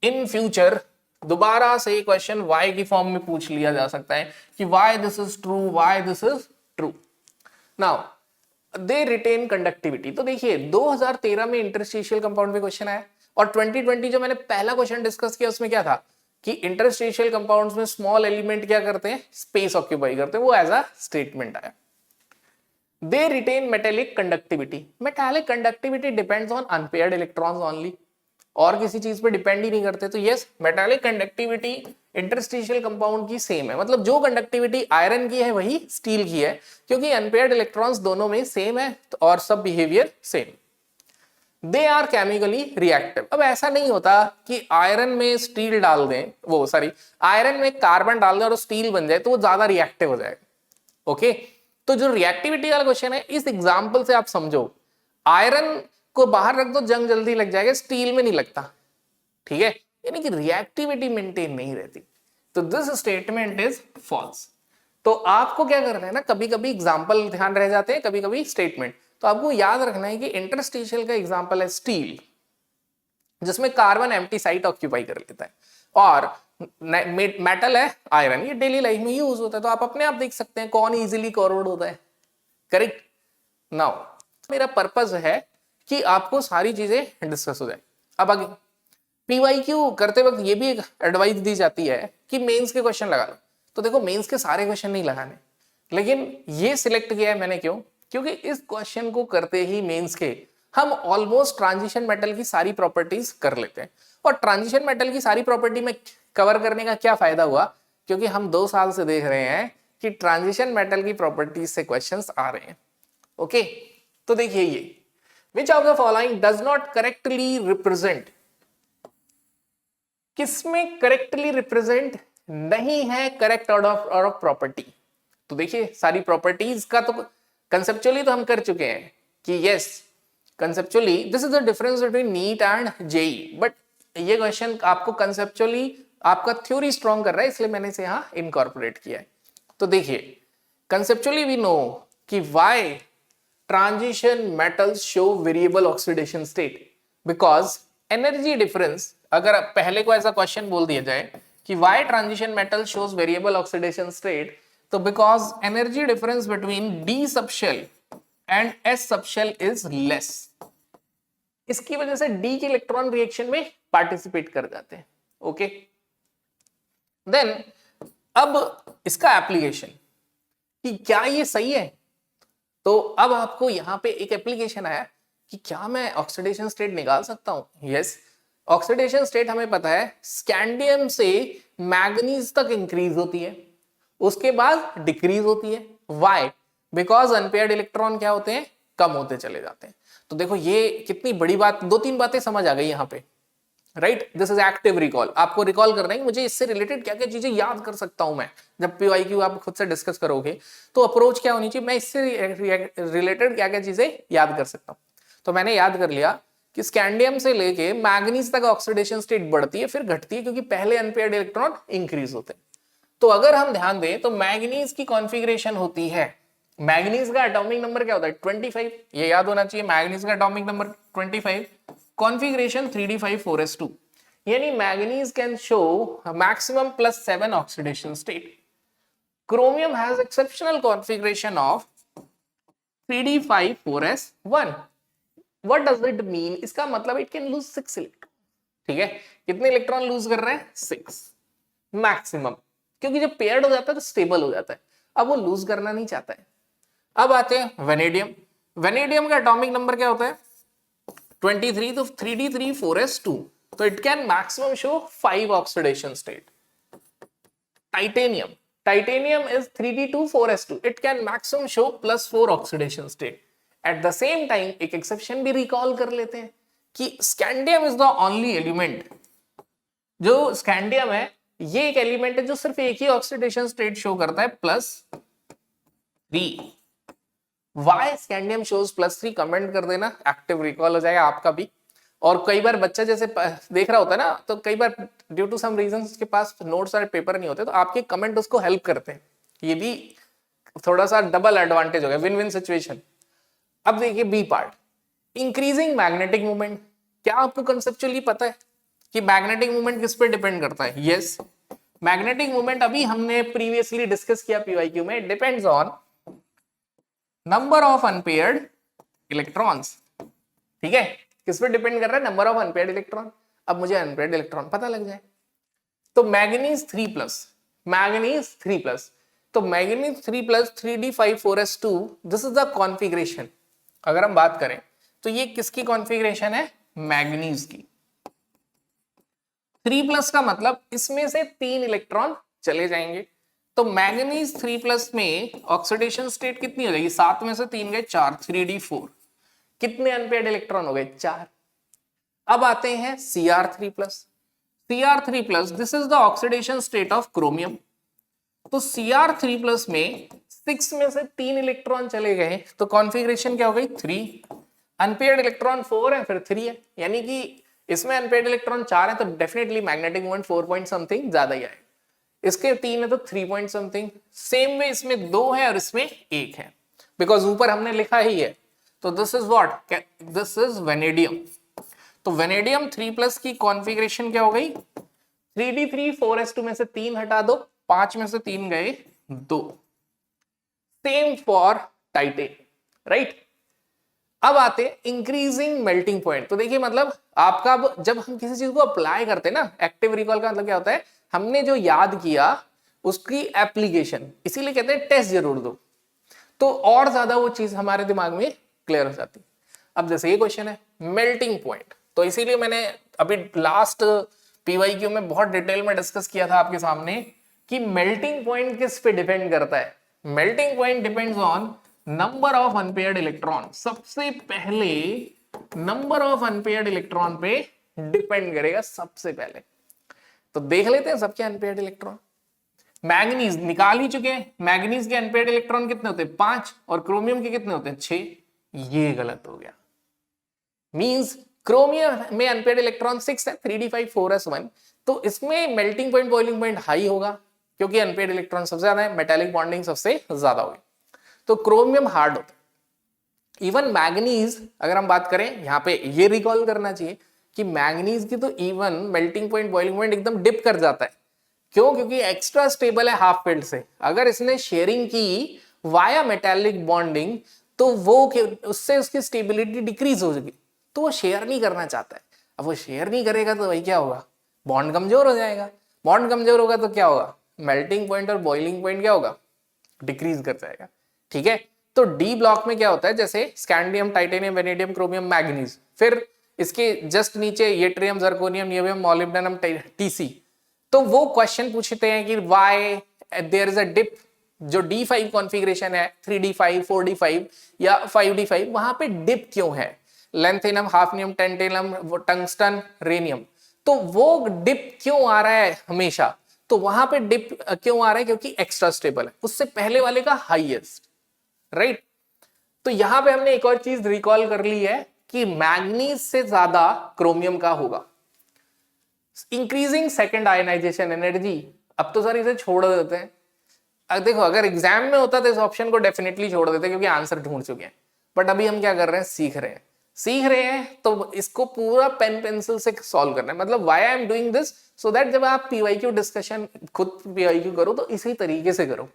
इन फ्यूचर दोबारा से क्वेश्चन वाई की फॉर्म में पूछ लिया जा सकता है कि why this is true, why this is true. Now they retain conductivity. तो देखिए 2013 में इंटरस्टिशियल कंपाउंड पे क्वेश्चन आया, और 2020 जो मैंने पहला क्वेश्चन डिस्कस किया उसमें क्या था कि इंटरस्टिशियल कंपाउंड्स में स्मॉल एलिमेंट क्या करते हैं, स्पेस ऑक्यूपाई करते हैं, वो एज अ स्टेटमेंट आया। They retain metallic conductivity. Metallic conductivity depends on unpaired electrons only, और किसी चीज पे डिपेंड ही नहीं करते। तो yes, metallic conductivity interstitial compound की सेम है, मतलब जो कंडक्टिविटी आयरन की है वही स्टील की है, क्योंकि अनपेयर्ड इलेक्ट्रॉन्स दोनों में सेम है और सब behaviour same. They are chemically reactive. अब ऐसा नहीं होता कि आयरन में स्टील डाल दें, वो सॉरी आयरन में कार्बन डाल दें और स्टील बन जाए तो वो ज्यादा रिएक्टिव हो जाएगा। ओके, तो जो रिएक्टिविटी वाला क्वेश्चन है, इस एग्जाम्पल से आप समझो, आयरन को बाहर रख दो जंग जल्दी लग जाएगा, स्टील में नहीं लगता, ठीक है, यानी कि रिएक्टिविटी मेंटेन नहीं रहती। तो दिस स्टेटमेंट इज फॉल्स। तो आपको क्या करना है ना, कभी कभी एग्जाम्पल ध्यान रह जाते हैं, कभी कभी स्टेटमेंट। तो आपको याद रखना है कि इंटरस्टिशियल का एग्जाम्पल है स्टील, जिसमें कार्बन एम्प्टी साइट ऑक्यूपाई कर लेता है, और मेटल है आयरन, ये डेली लाइफ में यूज होता है। तो आप अपने आप देख सकते हैं कौन इजीली कोरोड होता है, करेक्ट। नाउ मेरा पर्पस है कि आपको सारी चीजें डिस्कस हो जाए। अब आगे PYQ करते वक्त ये भी एक एडवाइस दी जाती है कि मेंस के क्वेश्चन लगा लो। तो देखो मेंस के सारे क्वेश्चन नहीं लगाने, लेकिन ये सिलेक्ट किया है मैंने, क्यों? क्योंकि इस क्वेश्चन को करते ही मेंस के हम ऑलमोस्ट ट्रांजिशन मेटल की सारी प्रॉपर्टीज कर लेते हैं। और ट्रांजिशन मेटल की सारी प्रॉपर्टी में कवर करने का क्या फायदा हुआ, क्योंकि हम 2 साल से देख रहे हैं कि ट्रांजिशन मेटल की प्रॉपर्टीज से क्वेश्चंस आ रहे हैं। ओके, तो देखिए ये Which of the following does not correctly represent, किसमें करेक्टली रिप्रेजेंट नहीं है करेक्ट ऑर्डर ऑफ प्रॉपर्टी? तो देखिए सारी प्रॉपर्टीज का तो कंसेप्चुअली तो हम कर चुके हैं कि yes, conceptually this is the difference between NEET and JEE, but ये क्वेश्चन आपको कंसेप्चुअली आपका थ्योरी स्ट्रॉन्ग कर रहा है, इसलिए मैंने इसे यहां इनकॉर्पोरेट किया है। तो देखिए कंसेप्चुअली वी नो कि why transition metals show variable oxidation state, because energy difference, अगर पहले को ऐसा क्वेश्चन बोल दिया जाए कि why transition metal shows variable oxidation state, तो because energy difference between D subshell and S subshell is less, इसकी वजह से D के इलेक्ट्रॉन रिएक्शन में पार्टिसिपेट कर जाते हैं। ओके, देन अब इसका एप्लीकेशन कि क्या ये सही है, तो अब आपको यहां पे एक एप्लीकेशन आया कि क्या मैं ऑक्सीडेशन स्टेट निकाल सकता हूं। यस, ऑक्सीडेशन स्टेट हमें पता है स्कैंडियम से मैग्नीज तक इंक्रीज होती है, उसके बाद डिक्रीज होती है। व्हाई? बिकॉज अनपेयर्ड इलेक्ट्रॉन क्या होते हैं, कम होते चले जाते हैं। तो देखो ये कितनी बड़ी बात, दो तीन बातें समझ आ गई यहाँ पे, right. This is active recall. आपको रिकॉल करना है कि मुझे इससे रिलेटेड क्या क्या चीजें याद कर सकता हूं मैं। जब PYQ आप खुद से डिस्कस करोगे तो अप्रोच क्या होनी चाहिए, मैं इससे रिलेटेड क्या क्या चीजें याद कर सकता हूं। तो मैंने याद कर लिया कि स्कैंडियम से लेके मैग्नीज तक ऑक्सीडेशन स्टेट बढ़ती है फिर घटती है, क्योंकि पहले अनपेयर्ड इलेक्ट्रॉन इंक्रीज होते हैं। तो अगर हम ध्यान दें तो मैग्नीज की कॉन्फ़िगरेशन होती है, मैग्नीज का एटॉमिक नंबर क्या होता है 25, ये याद होना चाहिए। मैग्नीज का atomic number 25, configuration 3d5 4s2, यानी manganese can show maximum +7 oxidation state. Chromium has exceptional configuration of 3d5 4s1। What does it mean? इसका मतलब इट कैन लूज 6 इलेक्ट्रॉन। ठीक है, कितने इलेक्ट्रॉन लूज कर रहे हैं? 6 मैक्सिमम, क्योंकि जब पेयर्ड हो जाता है तो स्टेबल हो जाता है, अब वो लूज करना नहीं चाहता है। अब आते हैं वेनेडियम। वेनेडियम का एटॉमिक नंबर क्या होता है 23, तो 3d3 4s2, तो it can maximum show 5 oxidation state. Titanium, titanium is 3d2 4s2, it can maximum show +4 oxidation state. At the same time एक एक्सेप्शन भी रिकॉल कर लेते हैं कि scandium is the only element, जो स्कैंडियम है ये एक एलिमेंट है जो सिर्फ एक ही ऑक्सीडेशन स्टेट शो करता है +3। वाई स्कैंडियम शोज +3, कमेंट कर देना, एक्टिव रिकॉल हो जाएगा आपका भी। और कई बार बच्चा जैसे देख रहा होता है ना, तो कई बार ड्यू टू सम रीजंस उसके पास नोट्स और पेपर नहीं होते, तो आपके कमेंट उसको हेल्प करते हैं। ये भी थोड़ा सा डबल एडवांटेज हो गया, विन विन सिचुएशन। अब देखिए B part, increasing magnetic movement. क्या आपको कंसेप्चुअली पता है कि मैग्नेटिक मूवमेंट किस पे डिपेंड करता है? यस, मैग्नेटिक मूवमेंट अभी हमने प्रीवियसली डिस्कस किया PYQ में, depends on number of unpaired electrons. ठीक है, किस पे डिपेंड कर रहा है? Number of unpaired electron. अब मुझे अनपेयर्ड इलेक्ट्रॉन पता लग जाए, तो मैग्नीज 3+, मैग्नीज 3+, तो manganese 3+, 3d5 4s2, this is the configuration. अगर हम बात करें तो ये किसकी कॉन्फ़िगरेशन है? मैग्नीज की। 3+ का मतलब इसमें से 3 इलेक्ट्रॉन चले जाएंगे, तो मैग्नीज 3+ में ऑक्सीडेशन स्टेट कितनी हो जाएगी? 7 में से 3 गए 4, 3d4। कितने अनपेयर्ड इलेक्ट्रॉन हो गए? 4। अब आते हैं Cr3+। Cr3+, this is the oxidation state of chromium. तो Cr3+ में 6 में से 3 इलेक्ट्रॉन चले गए, तो कॉन्फ़िगरेशन क्या हो गई? 3। अनपेयर्ड इलेक्ट्रॉन 4 है, फिर 3 है, यानी कि इसमें अनपेयर्ड इलेक्ट्रॉन 4 है, तो definitely magnetic moment 4 point something ज्यादा ही आएगा। इसके 3 है तो 3 पॉइंट समथिंग। सेम में इसमें 2 है और इसमें 1 है, बिकॉज ऊपर हमने लिखा ही है। तो this is what? This is vanadium. तो वेनेडियम 3+ की कॉन्फ़िगरेशन क्या हो गई? 3d3 4s2 में से 3 हटा दो, 5 में से 3 गए 2। Same for Titan, right. अब आते इंक्रीजिंग मेल्टिंग पॉइंट। तो देखिए मतलब आपका जब हम किसी चीज को अप्लाई करते हैं ना, एक्टिव रिकॉल का मतलब क्या होता है? हमने जो याद किया उसकी एप्लीकेशन, इसीलिए कहते हैं टेस्ट जरूर दो, तो और ज्यादा वो चीज हमारे दिमाग में क्लियर हो जाती। अब जैसे ये क्वेश्चन है मेल्टिंग पॉइंट, तो इसीलिए मैंने अभी लास्ट PYQ में बहुत डिटेल में डिस्कस किया था आपके सामने कि मेल्टिंग पॉइंट किस पे डिपेंड करता है। Melting point depends on number of unpaired electron. सबसे पहले नंबर ऑफ अनपेयर्ड इलेक्ट्रॉन पे डिपेंड करेगा सबसे पहले। तो देख लेते हैं सबके अनपेयर्ड इलेक्ट्रॉन। मैग्नीज निकाल ही चुके हैं, मैग्नीज के अनपेयर्ड इलेक्ट्रॉन कितने होते हैं? 5, और क्रोमियम के कितने होते हैं? 6। ये गलत हो गया, मींस क्रोमियम में अनपेयर्ड इलेक्ट्रॉन 6 है, 3d5 4s1, तो इसमें melting point boiling point high होगा, क्योंकि अनपेयर्ड इलेक्ट्रॉन सबसे ज्यादा है, मेटालिक बॉन्डिंग सबसे ज्यादा होगी। तो क्रोमियम हार्ड होता है। इवन मैग्नीज अगर हम बात करें, यहाँ पे ये रिकॉल करना चाहिए कि मैग्नीज की तो even melting point boiling point एकदम डिप कर जाता है। क्यों? क्योंकि एक्स्ट्रा स्टेबल है हाफ फील्ड से। अगर इसने शेयरिंग की वाया मेटालिक बॉन्डिंग तो वो उससे उसकी स्टेबिलिटी डिक्रीज हो जाएगी, तो वो शेयर नहीं करना चाहता है। अब वो शेयर नहीं करेगा तो वही क्या होगा, बॉन्ड कमजोर हो जाएगा। बॉन्ड कमजोर होगा तो क्या होगा, मेल्टिंग पॉइंट और बॉइलिंग पॉइंट क्या होगा, डिक्रीज कर जाएगा। ठीक है, तो डी ब्लॉक में क्या होता है, जैसे scandium, titanium, vanadium, chromium, manganese, फिर इसके जस्ट नीचे yttrium, zirconium, niobium, molybdenum, TC. तो वो क्वेश्चन पूछते हैं कि why there is a dip, जो D5 कॉन्फ़िगरेशन है 3D5, 4D5 या 5D5, वहां पे डिप क्यों है, लेंथेनम, हाफनियम, टेंटेनम, टंगस्टन, रेनियम, तो वो डिप क्यों आ रहा है हमेशा, तो वहां पे डिप क्यों आ रहा है, क्योंकि एक्स्ट्रा स्टेबल है, उससे पहले वाले का हाईएस्ट, राइट। तो यहां पे हमने एक और चीज रिकॉल कर ली है कि मैग्नीज से ज्यादा क्रोमियम का होगा। इंक्रीजिंग सेकेंड आयनाइजेशन एनर्जी, अब तो सर इसे छोड़ देते हैं। अब देखो, अगर एग्जाम में होता तो इस ऑप्शन को डेफिनेटली छोड़ देते क्योंकि आंसर ढूंढ चुके हैं, बट अभी हम क्या कर रहे हैं, सीख रहे हैं तो इसको पूरा पेन पेंसिल से सॉल्व करना है। मतलब why I am doing this, so that जब आप पीवाईक्यू डिस्कशन खुद पीवाईक्यू करो तो इसी तरीके से करो।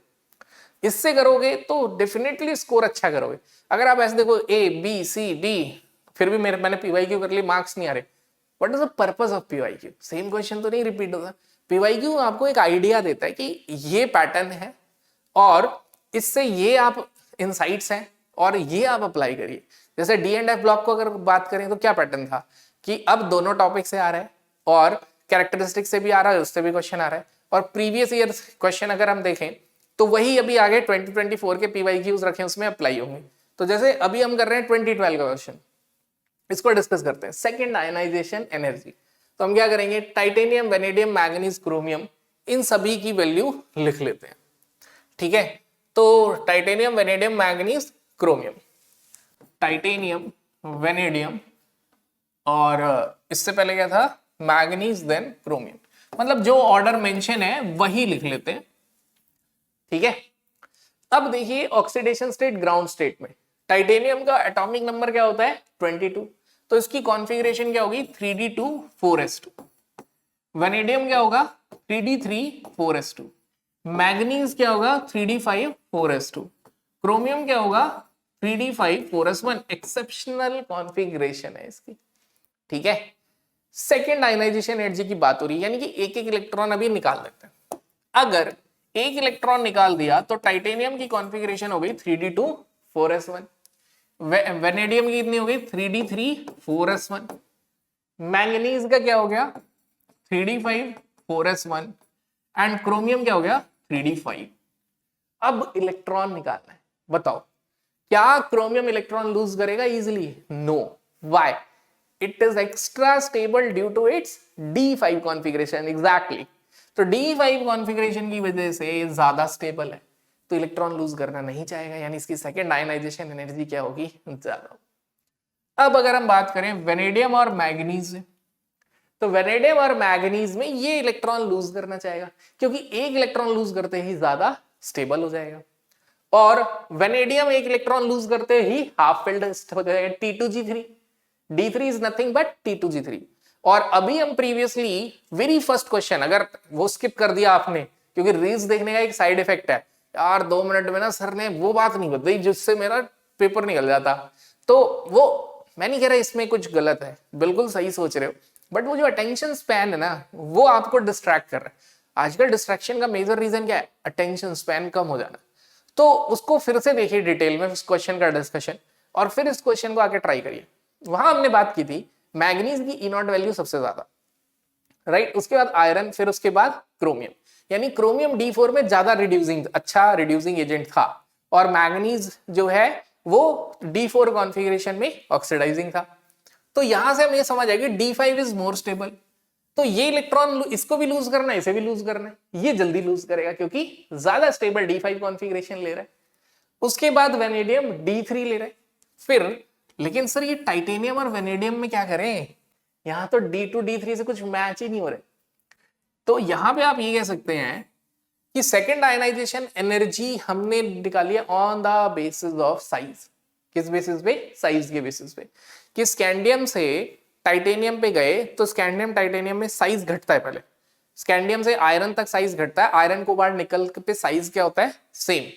इससे करोगे तो डेफिनेटली स्कोर अच्छा करोगे। अगर आप ऐसे देखो A B C D, फिर भी मैंने पीवाईक्यू कर ली, मार्क्स नहीं आ रहे, what is the purpose of PYQ, same question तो नहीं रिपीट होता। पीवाईक्यू आपको एक आइडिया देता है कि ये पैटर्न है और इससे ये आप इनसाइट्स हैं और ये आप अप्लाई करिए। जैसे D&F ब्लॉक को अगर बात करें तो क्या पैटर्न था कि अब दोनों टॉपिक से आ रहा है और कैरेक्टरिस्टिक से भी आ रहा है, उससे भी क्वेश्चन आ रहा है, और प्रीवियस ईयर क्वेश्चन अगर हम देखें तो वही अभी आगे 2024 के पीवाईक्यूज रखे उसमें अप्लाई होंगे। तो जैसे अभी हम कर रहे हैं 2012 का क्वेश्चन, इसको डिस्कस करते हैं, सेकेंड आयनाइजेशन एनर्जी। तो हम क्या करेंगे, टाइटेनियम, वेनेडियम, मैग्नीज, क्रोमियम, इन सभी की वैल्यू लिख लेते हैं। ठीक है, तो titanium, vanadium, manganese, chromium, titanium, vanadium और इससे पहले क्या था, मैग्नीज, देन क्रोमियम, मतलब जो ऑर्डर मेंशन है वही लिख लेते हैं। ठीक है, अब देखिए ऑक्सीडेशन स्टेट, ग्राउंड स्टेट में टाइटेनियम का एटॉमिक नंबर क्या होता है 22, तो इसकी कॉन्फ़िगरेशन क्या होगी 3D2 4s2। वेनेडियम क्या होगा 3D3 4s2। मैग्नीज क्या होगा 3D5 4s2। क्रोमियम क्या होगा 3D5 4s1। एक्सेप्शनल कॉन्फ़िगरेशन है इसकी। ठीक है, सेकेंड आयनाइजेशन एनर्जी की बात हो रही है, यानी कि एक एक इलेक्ट्रॉन अभी निकाल लेते हैं। अगर एक इलेक्ट्रॉन निकाल दिया तो टाइटेनियम की कॉन्फ़िगरेशन हो गई 3D2 4s1, वेनेडियम की कितनी हो गई 3D3 4s1, मैंगनीज का क्या हो गया 3D5 4s1 एंड क्रोमियम क्या हो गया 3D5। अब इलेक्ट्रॉन निकालना है, बताओ क्या क्रोमियम इलेक्ट्रॉन लूज करेगा easily? No. Why? It is extra stable due to its D5 configuration. Exactly, तो D5 कॉन्फ़िगरेशन की वजह से ज्यादा स्टेबल है, तो इलेक्ट्रॉन लूज करना नहीं चाहेगा, यानी इसकी सेकेंड आयनाइजेशन एनर्जी क्या होगी, ज्यादा। अब अगर हम बात करें वेनेडियम और मैग्नीज, तो वेनेडियम और मैग्नीज में ये इलेक्ट्रॉन लूज करना चाहेगा क्योंकि एक इलेक्ट्रॉन लूज करते ही ज्यादा स्टेबल हो जाएगा, और वेनेडियम एक इलेक्ट्रॉन लूज करते ही हाफ फिल्ड हो जाएगा T2G3। D3 is nothing but T2G3। और अभी हम प्रीवियसली वेरी फर्स्ट क्वेश्चन, अगर वो स्किप कर दिया आपने, क्योंकि रील्स देखने का एक साइड इफेक्ट है यार, 2 मिनट में ना सर ने वो बात नहीं बताई जिससे मेरा पेपर निकल जाता, तो वो मैं नहीं कह रहा इसमें कुछ गलत है, बिल्कुल सही सोच रहे हो, बट वो जो अटेंशन स्पैन है ना वो आपको डिस्ट्रैक्ट कर रहा है। आजकल डिस्ट्रैक्शन का मेजर रीजन क्या है, अटेंशन स्पैन कम हो जाना। तो उसको फिर से देखिए डिटेल में इस क्वेश्चन का डिस्कशन, और फिर इस क्वेश्चन को आके ट्राई करिए। वहां हमने बात की थी मैग्नीज की E0 वैल्यू सबसे ज्यादा, राइट, उसके बाद आयरन, फिर उसके बाद क्रोमियम, यानी क्रोमियम D4 में ज्यादा रिड्यूसिंग, अच्छा रिड्यूसिंग एजेंट था, और मैग्नीज जो है वो D4 कॉन्फ़िगरेशन में ऑक्सीडाइजिंग था। तो यहां से हमें ये समझ आएगी D5 इज मोर स्टेबल, तो ये इलेक्ट्रॉन इसको भी लूज करना है, इसे भी लूज करना है, ये जल्दी लूज करेगा क्योंकि ज्यादा स्टेबल D5 कॉन्फ़िगरेशन ले रहा है। उसके बाद वेनेडियम D3 ले रहा है। फिर लेकिन सर ये टाइटेनियम और वेनेडियम में क्या करें, यहां तो D2 D3 से कुछ मैच ही नहीं हो रहे, तो यहां पे आप ये कह सकते हैं कि सेकंड आयनाइजेशन एनर्जी हमने निकाली है on the basis of size. किस बेसिस पे? साइज के बेसिस पे। कि स्कैंडियम से टाइटेनियम पे गए तो स्कैंडियम टाइटेनियम में साइज घटता है, पहले स्कैंडियम से आयरन तक साइज घटता है, आयरन को बाहर निकल पे साइज क्या होता है? सेम।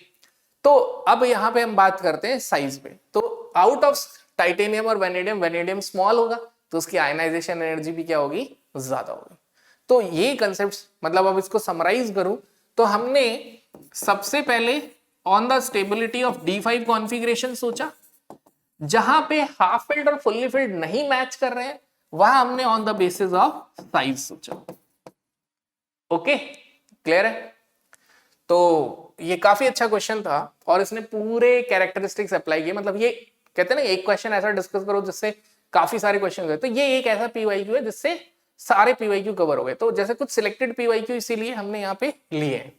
तो अब यहां पे हम बात करते हैं साइज पे। तो आउट ऑफ टाइटेनियम और वेनेडियम, वेनेडियम स्मॉल होगा तो उसकी आयनाइजेशन एनर्जी भी क्या होगी? ज्यादा होगी। तो ये कंसेप्ट, मतलब अब इसको समराइज करूं तो हमने सबसे पहले on the stability of D5 configuration सोचा, जहां पे हाफ फिल्ड और फुल्ली फिल्ड नहीं मैच कर रहे हैं वहां हमने on the basis of size सोचा। ओके, क्लियर है? तो ये काफी अच्छा क्वेश्चन था और इसने पूरे कैरेक्टरिस्टिक्स अप्लाई किए। मतलब ये कहते हैं ना, एक क्वेश्चन ऐसा डिस्कस करो जिससे काफी सारे क्वेश्चन हुए, तो ये एक ऐसा पीवाईक्यू है जिससे सारे पीवाईक्यू कवर हो गए। तो जैसे कुछ सिलेक्टेड पीवाईक्यू इसीलिए हमने यहाँ पे लिए हैं।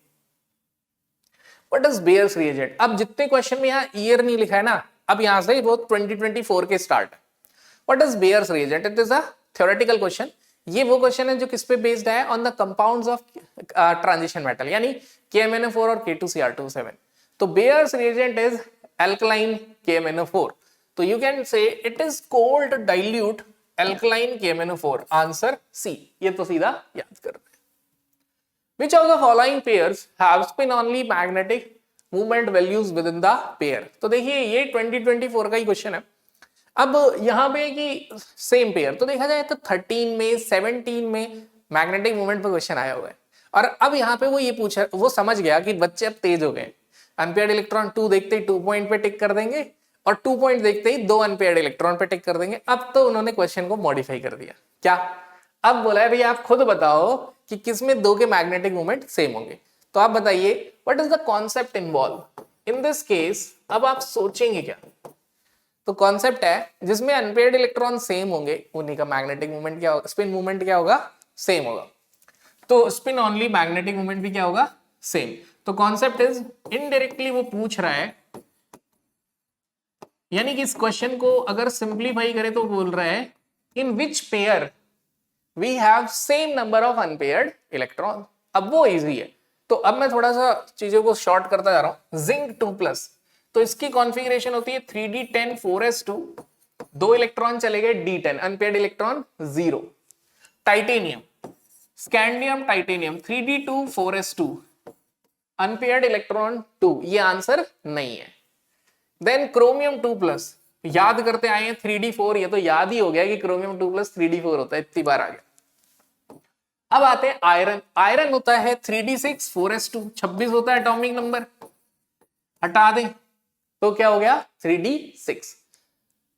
What is bears reagent? अब जितने क्वेश्चन में यहाँ ईयर नहीं लिखा है ना, अब यहां से वो 2024 के स्टार्ट है। What is bears reagent? It is a theoretical question. ये वो क्वेश्चन है जो किस पे बेस्ड है? On the compounds of transition metal, यानी KMnO4 और K2Cr27। तो bears reagent is alkaline KMnO4। तो you can say it is cold dilute alkaline KMnO4। Answer C. ये तो सीधा याद कर रहे हैं। Which of the following pairs have spin-only magnetic movement values within the pair? तो देखिए ये 2024 का ही क्वेश्चन है। अब यहां पे कि सेम पेयर, तो देखा जाए तो 13 में 17 में मैग्नेटिक मूवमेंट पर क्वेश्चन आया हुआ है। और अब यहाँ पे वो ये पूछा, वो समझ गया कि बच्चे अब तेज हो गए, अनपेयर्ड इलेक्ट्रॉन 2 देखते ही 2 पॉइंट पे टिक कर देंगे और 2 पॉइंट देखते ही 2 अनपेयर्ड इलेक्ट्रॉन पे टिक कर देंगे। अब तो उन्होंने क्वेश्चन को मॉडिफाई कर दिया। क्या? अब बोला है भैया आप खुद बताओ कि किसमें 2 के मैग्नेटिक मूवमेंट सेम होंगे। तो आप बताइए what is the concept involve in this case. अब आप सोचेंगे क्या? तो कॉन्सेप्ट है जिसमें अनपेयर्ड इलेक्ट्रॉन सेम होंगे उन्हीं का मैग्नेटिक मूवमेंट क्या होगा? स्पिन मूवमेंट क्या होगा? सेम होगा। तो स्पिन ऑनली मैग्नेटिक मूवमेंट भी क्या होगा? सेम। तो कॉन्सेप्ट इज, इनडायरेक्टली वो पूछ रहा है, यानी कि इस क्वेश्चन को अगर सिंप्लीफाई करें तो बोल रहा है in which pair we have same number of unpaired electron. अब वो इजी है। तो अब मैं थोड़ा सा चीजों को शॉर्ट करता जा रहा हूं। जिंक 2+, तो इसकी कॉन्फ़िगरेशन होती है 3d10 4s2, 2 इलेक्ट्रॉन चले गए d10, unpaired electron 0। Titanium, scandium titanium 3d2 4s2, unpaired electron 2, ये आंसर नहीं है। देन क्रोमियम 2+, याद करते आए हैं 3d4, ये तो याद ही हो गया कि क्रोमियम 2+ 3d4 होता है, इतनी बार आ गया। अब आते हैं आयरन। आयरन होता है 3d6 4s2, 26 होता है एटॉमिक नंबर, हटा दें तो क्या हो गया? 3d6।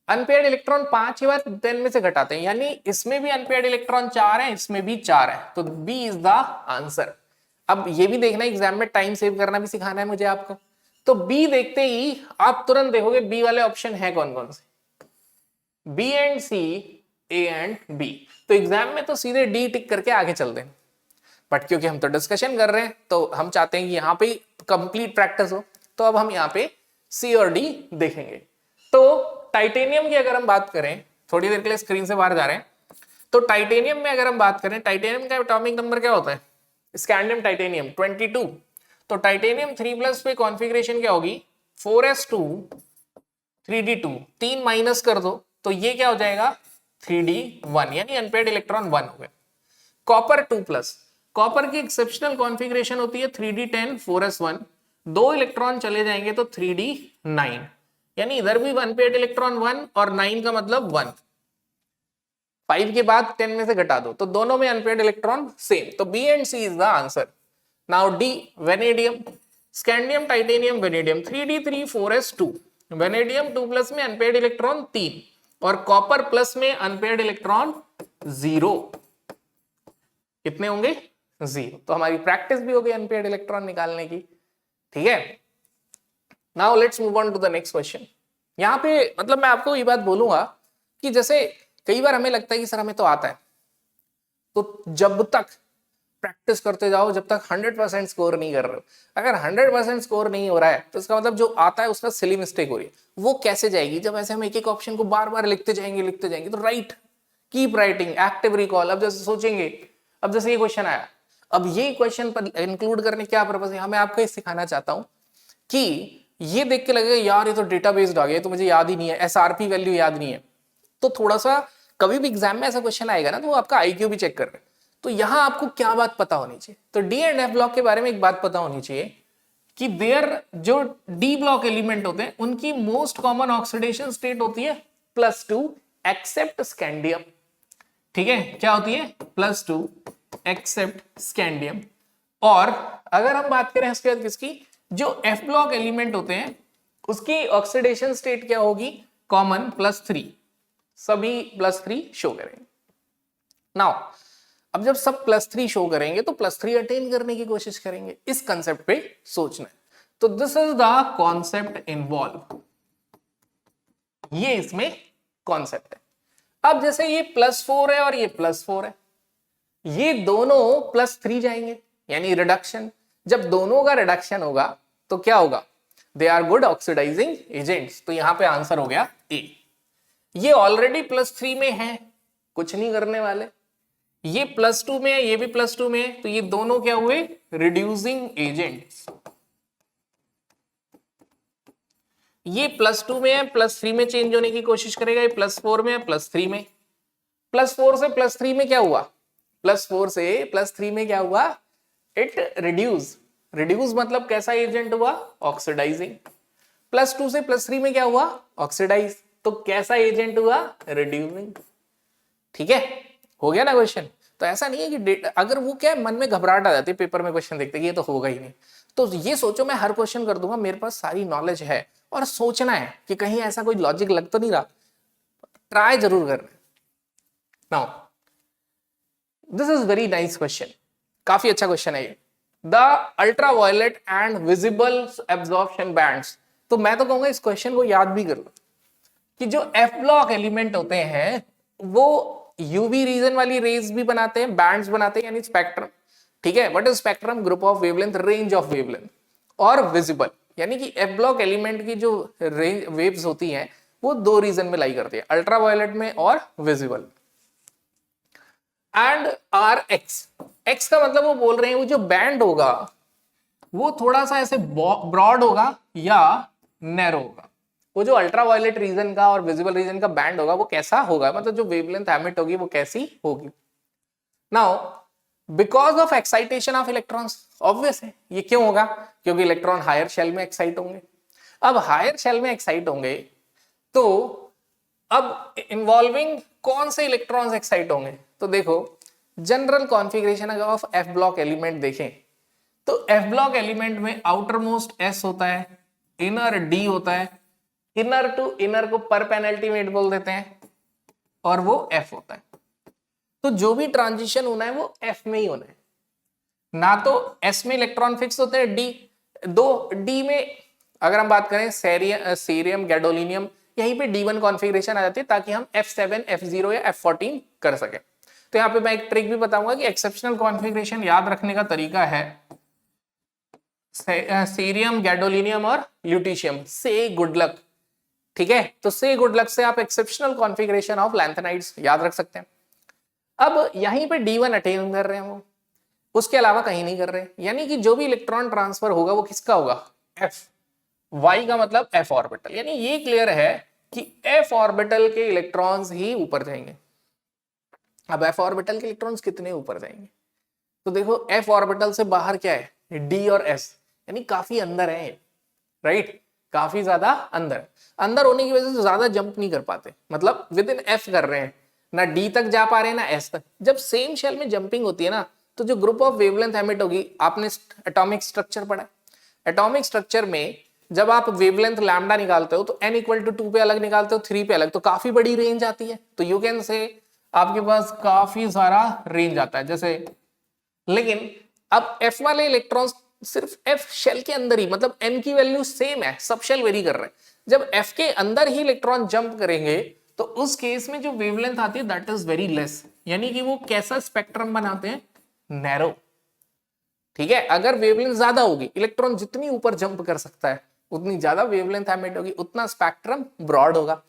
अनपेयर्ड इलेक्ट्रॉन 5 बार 10 में से घटाते हैं, यानी इसमें भी अनपेयर्ड इलेक्ट्रॉन 4 है, इसमें भी 4 है, तो बी इज द आंसर। अब ये भी देखना एग्जाम में, टाइम सेव करना भी सिखाना है मुझे आपको। तो बी देखते ही आप तुरंत देखोगे बी वाले ऑप्शन है कौन कौन से? B and C, A and B. तो एग्जाम में तो सीधे डी टिक करके आगे चलते हैं, बट क्योंकि हम तो डिस्कशन कर रहे हैं तो हम चाहते हैं कि यहाँ पे कंप्लीट प्रैक्टिस हो, तो अब हम यहाँ पे सी और डी देखेंगे। तो टाइटेनियम की अगर हम बात करें, थोड़ी देर के लिए स्क्रीन से बाहर जा रहे हैं, तो टाइटेनियम में अगर हम बात करें, टाइटेनियम का एटॉमिक नंबर क्या होता है? Scandium titanium 22। तो टाइटेनियम 3+ पे कॉन्फ़िगरेशन क्या होगी? 4s2 3d2, 3 माइनस कर दो तो ये क्या हो जाएगा? 3d1, यानी अनपेयर्ड इलेक्ट्रॉन 1 हो गए। कॉपर 2+, कॉपर की एक्सेप्शनल कॉन्फ़िगरेशन होती है 3d10 4s1, 2 इलेक्ट्रॉन चले जाएंगे तो 3d9, यानी इधर भी अनपेयर्ड इलेक्ट्रॉन 1 और 9 का मतलब 1। 5 के बाद 10 में से घटा दो तो दोनों में अनपेयर्ड इलेक्ट्रॉन सेम, तो B and C is the answer. Now D, vanadium, scandium titanium vanadium 3d3 4s2, vanadium 2+ में अनपेयर्ड इलेक्ट्रॉन 3 और कॉपर प्लस में अनपेयर्ड इलेक्ट्रॉन 0। कितने होंगे? 0। तो हमारी प्रैक्टिस भी हो गई अनपेयर्ड इलेक्ट्रॉन निकालने की। ठीक है, now let's move on to the next question. यहाँ पे मतलब मैं आपको ये बात बोलूंगा कि जैसे कई बार हमें लगता है कि सर हमें तो आता है, तो जब तक प्रैक्टिस करते जाओ, जब तक 100% स्कोर नहीं कर रहे हो, अगर 100% स्कोर नहीं हो रहा है तो इसका मतलब जो आता है उसका सिली मिस्टेक हो रही है। वो कैसे जाएगी? जब ऐसे हम एक एक ऑप्शन को बार बार लिखते जाएंगे तो right, keep writing, active recall. अब जैसे सोचेंगे, अब जैसे ये क्वेश्चन आया, अब ये क्वेश्चन पर इंक्लूड करने क्या पर्पस है, मैं आपको ये सिखाना चाहता हूं कि ये देख के लगेगा यार ये तो डेटा बेस्ड आ गया, तो मुझे याद ही नहीं है, एसआरपी वैल्यू याद नहीं है, तो थोड़ा सा कभी भी एग्जाम में ऐसा क्वेश्चन आएगा ना तो वो आपका आईक्यू भी चेक कर रहे हैं। तो यहां आपको क्या बात पता होनी चाहिए, तो डी एंड एफ ब्लॉक के बारे में एक बात पता होनी चाहिए कि देयर जो डी ब्लॉक एलिमेंट होते हैं उनकी मोस्ट कॉमन ऑक्सीडेशन स्टेट होती है +2 एक्सेप्ट स्कैंडियम। ठीक है, क्या होती है +2 एक्सेप्ट स्कैंडियम। और अगर हम बात करें इसके बाद किसकी, जो एफ ब्लॉक एलिमेंट होते हैं उसकी ऑक्सीडेशन स्टेट क्या होगी, कॉमन +3, सभी +3 शो करेंगे। नाउ अब जब सब +3 शो करेंगे तो +3 अटेन करने की कोशिश करेंगे, इस कंसेप्ट पे सोचना है। तो this is the concept involve, ये इसमें कॉन्सेप्ट है। अब जैसे ये +4 है और ये +4 है, ये दोनों +3 जाएंगे यानी रिडक्शन। जब दोनों का रिडक्शन होगा तो क्या होगा, they are good oxidising agents, तो यहां पे आंसर हो गया ए। ये ऑलरेडी +3 में है, कुछ नहीं करने वाले, ये +2 में है, ये भी +2 में है, तो ये दोनों क्या हुए, रिड्यूसिंग एजेंट्स। ये +2 में है, +3 में चेंज होने की कोशिश करेगा, ये +4 में है, +3 में, +4 से +3 में क्या हुआ, +4 से +3 में क्या हुआ, इट रिड्यूस, रिड्यूस मतलब कैसा एजेंट हुआ, ऑक्सीडाइजिंग। +2 से +3 में क्या हुआ, ऑक्सीडाइज, तो कैसा एजेंट हुआ, रिड्यूसिंग। ठीक है, हो गया ना क्वेश्चन। तो ऐसा नहीं है कि अगर वो क्या है, मन में घबराहट आ जाती है पेपर में क्वेश्चन देखते कि ये तो होगा ही नहीं, तो ये सोचो मैं हर क्वेश्चन कर दूंगा, मेरे पास सारी नॉलेज है, और सोचना है कि कहीं ऐसा कोई लॉजिक लग तो नहीं रहा, ट्राई जरूर करना। Now this is very nice question, काफी अच्छा क्वेश्चन है ये। The ultraviolet and visible absorption bands, तो मैं तो कहूंगा इस क्वेश्चन को याद भी कर लो कि जो एफ ब्लॉक एलिमेंट होते हैं वो यूवी रीजन वाली रेज भी बनाते हैं, बैंड्स बनाते हैं यानी स्पेक्ट्रम। ठीक है, what is spectrum, group of wavelength, range of wavelength. और विजिबल यानी कि एफ ब्लॉक एलिमेंट की जो रेंज वेव्स होती हैं वो दो रीजन में लाई करती है, अल्ट्रावायलेट में और visible. And are X, X का मतलब वो बोल रहे हैं वो जो बैंड होगा वो थोड़ा सा ऐसे ब्रॉड होगा या नैरो होगा। वो जो अल्ट्रावायलेट रीजन का और विजिबल रीजन का बैंड होगा वो कैसा होगा, मतलब जो वेवलेंथ एमिट होगी वो कैसी होगी। Now because of excitation of electrons, obvious है ये क्यों होगा, क्योंकि इलेक्ट्रॉन हायर शेल में एक्साइट होंगे। अब हायर शेल में एक्साइट होंगे तो अब इन्वॉल्विंग कौन से इलेक्ट्रॉन्स एक्साइट होंगे, तो देखो जनरल कॉन्फ़िगरेशन अगर ऑफ एफ ब्लॉक एलिमेंट देखें तो एफ ब्लॉक एलिमेंट में आउटर मोस्ट एस होता है, इनर डी होता है, इनर टू इनर को पर पेनल्टीमेट बोल देते हैं, और वो एफ होता है। तो जो भी ट्रांजिशन होना है वो एफ में ही होना है, ना तो एस में इलेक्ट्रॉन फिक्स होते हैं, डी दो, डी में अगर हम बात करें सीरियम गैडोलिनियम, यहीं पे D1 कॉन्फ़िगरेशन आ जाती है ताकि हम F7 F0 या F14 कर सके। तो यहाँ पे मैं एक ट्रिक भी बताऊंगा कि एक्सेप्शनल कॉन्फ़िगरेशन याद रखने का तरीका है सीरियम गैडोलिनियम और ल्यूटिशियम, से गुड लक। ठीक है, तो से गुड लक से आप एक्सेप्शनल कॉन्फ़िगरेशन ऑफ लैंथेनाइड्स याद रख सकते हैं। अब यहीं पे D1 अटेन कर रहे हैं वो, उसके अलावा कहीं नहीं कर रहे, यानी कि जो भी इलेक्ट्रॉन ट्रांसफर होगा वो किसका होगा, F, Y का मतलब F ऑर्बिटल, यानी ये क्लियर है कि F ऑर्बिटल के इलेक्ट्रॉन्स ही ऊपर जाएंगे। अब F ऑर्बिटल के इलेक्ट्रॉन्स कितने ऊपर जाएंगे, तो देखो F ऑर्बिटल से बाहर क्या है, D और S, यानी काफी अंदर है, राइट, काफी ज्यादा अंदर। अंदर होने की वजह से ज्यादा जंप नहीं कर पाते, मतलब विद इन F कर रहे हैं, ना D तक जा पा रहे हैं ना S तक। जब सेम शेल में जंपिंग होती है ना तो जो ग्रुप ऑफ वेवलेंथ एमिट होगी, आपने एटॉमिक स्ट्रक्चर पढ़ा, एटॉमिक स्ट्रक्चर में जब आप वेवलेंथ लैम्डा निकालते हो तो n = 2 पे अलग निकालते हो, 3 पे अलग, तो काफी बड़ी रेंज आती है। तो यू कैन से आपके पास काफी सारा रेंज आता है जैसे। लेकिन अब F वाले इलेक्ट्रॉन्स सिर्फ F शेल के अंदर ही, मतलब n की वैल्यू सेम है, सब शेल वेरी कर रहे हैं, जब F के अंदर ही इलेक्ट्रॉन जंप करेंगे तो उस केस में जो वेवलेंथ आती है दैट इज वेरी लेस, यानी कि वो कैसा स्पेक्ट्रम बनाते हैं, नैरो। ठीक है, अगर वेवलेंथ ज्यादा होगी, इलेक्ट्रॉन जितनी ऊपर जंप कर सकता है उतनी ज्यादा वेवलेंथ एमिट होगी, उतना स्पेक्ट्रम ब्रॉड होगा।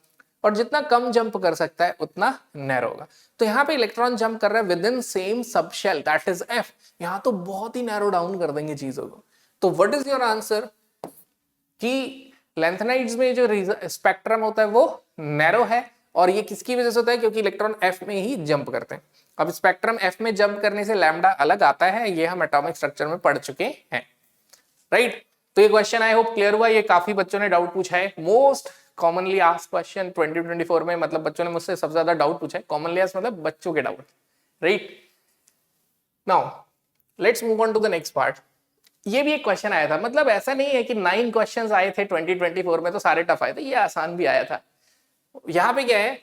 और जितना कम जंप कर सकता है उतना नैरो होगा। तो यहाँ पे इलेक्ट्रॉन जंप कर रहा है within same subshell that is F, यहाँ तो बहुत ही नैरो डाउन कर देंगे चीजों को। तो व्हाट इज योर आंसर कि लेंथेनाइड्स में जो स्पेक्ट्रम होता है वो नैरो है, और ये किसकी वजह से होता है, क्योंकि इलेक्ट्रॉन एफ में ही जंप करते हैं। अब स्पेक्ट्रम एफ में जंप करने से लैम्डा अलग आता है, ये हम एटॉमिक स्ट्रक्चर में पढ़ चुके हैं, राइट। तो ये क्वेश्चन आई होप क्लियर हुआ, ये काफी बच्चों ने डाउट पूछा है, मोस्ट कॉमनली आस्क्ड क्वेश्चन 2024 में, मतलब बच्चों ने मुझसे सबसे ज्यादा डाउट पूछा है। कॉमनली आस्क्ड मतलब बच्चों के doubt, right. Now let's move on to the next part. ये भी एक क्वेश्चन आया था, मतलब ऐसा नहीं है कि 9 क्वेश्चंस आए थे 2024 में तो सारे टफ आए थे, ये आसान भी आया था। यहाँ पे क्या है,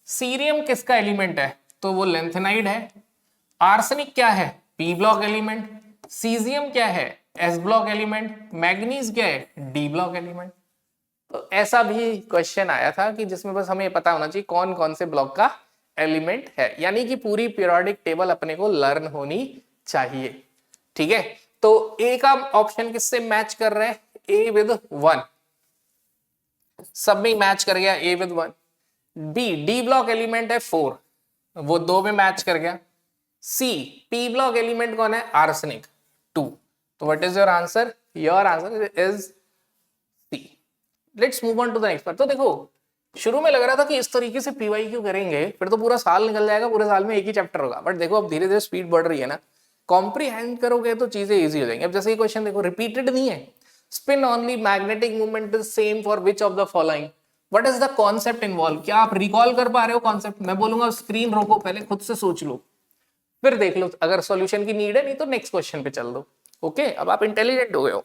सीरियम किसका एलिमेंट है, तो वो लेंथेनाइड है। आर्सेनिक क्या है, पी ब्लॉक एलिमेंट। सीजियम क्या है, एस ब्लॉक एलिमेंट। मैग्नीज क्या है, डी ब्लॉक एलिमेंट। तो ऐसा भी क्वेश्चन आया था कि जिसमें बस हमें पता होना चाहिए कौन कौन से ब्लॉक का एलिमेंट है, यानी कि पूरी पीरियोडिक टेबल अपने को लर्न होनी चाहिए, ठीक है। तो ए का ऑप्शन किससे मैच कर रहे हैं, ए विद 1, सब में मैच कर गया, A with 1। B D block element है 4, वो 2 में मैच कर गया। सी पी ब्लॉक एलिमेंट कौन है, आर्सेनिक 2। तो what is your answer, your answer is C. Let's move on to the next part. तो देखो शुरू में लग रहा था कि इस तरीके से पीवाई क्यों करेंगे, फिर तो पूरा साल निकल जाएगा, पूरे साल में एक ही चैप्टर होगा। बट देखो अब धीरे धीरे स्पीड बढ़ रही है ना, कॉम्प्रीहेंड करोगे तो चीजें इजी हो जाएंगी। अब जैसे ये क्वेश्चन देखो रिपीटेड नहीं है, spin only magnetic movement is same for which of the following, what is the concept involve. क्या आप रिकॉल कर पा रहे हो कॉन्सेप्ट, मैं बोलूंगा स्क्रीन रोको, पहले खुद से सोच लो, फिर देख लो, अगर सॉल्यूशन की नीड है, नहीं तो नेक्स्ट क्वेश्चन पे चल दो। ओके अब आप इंटेलिजेंट हो गए हो।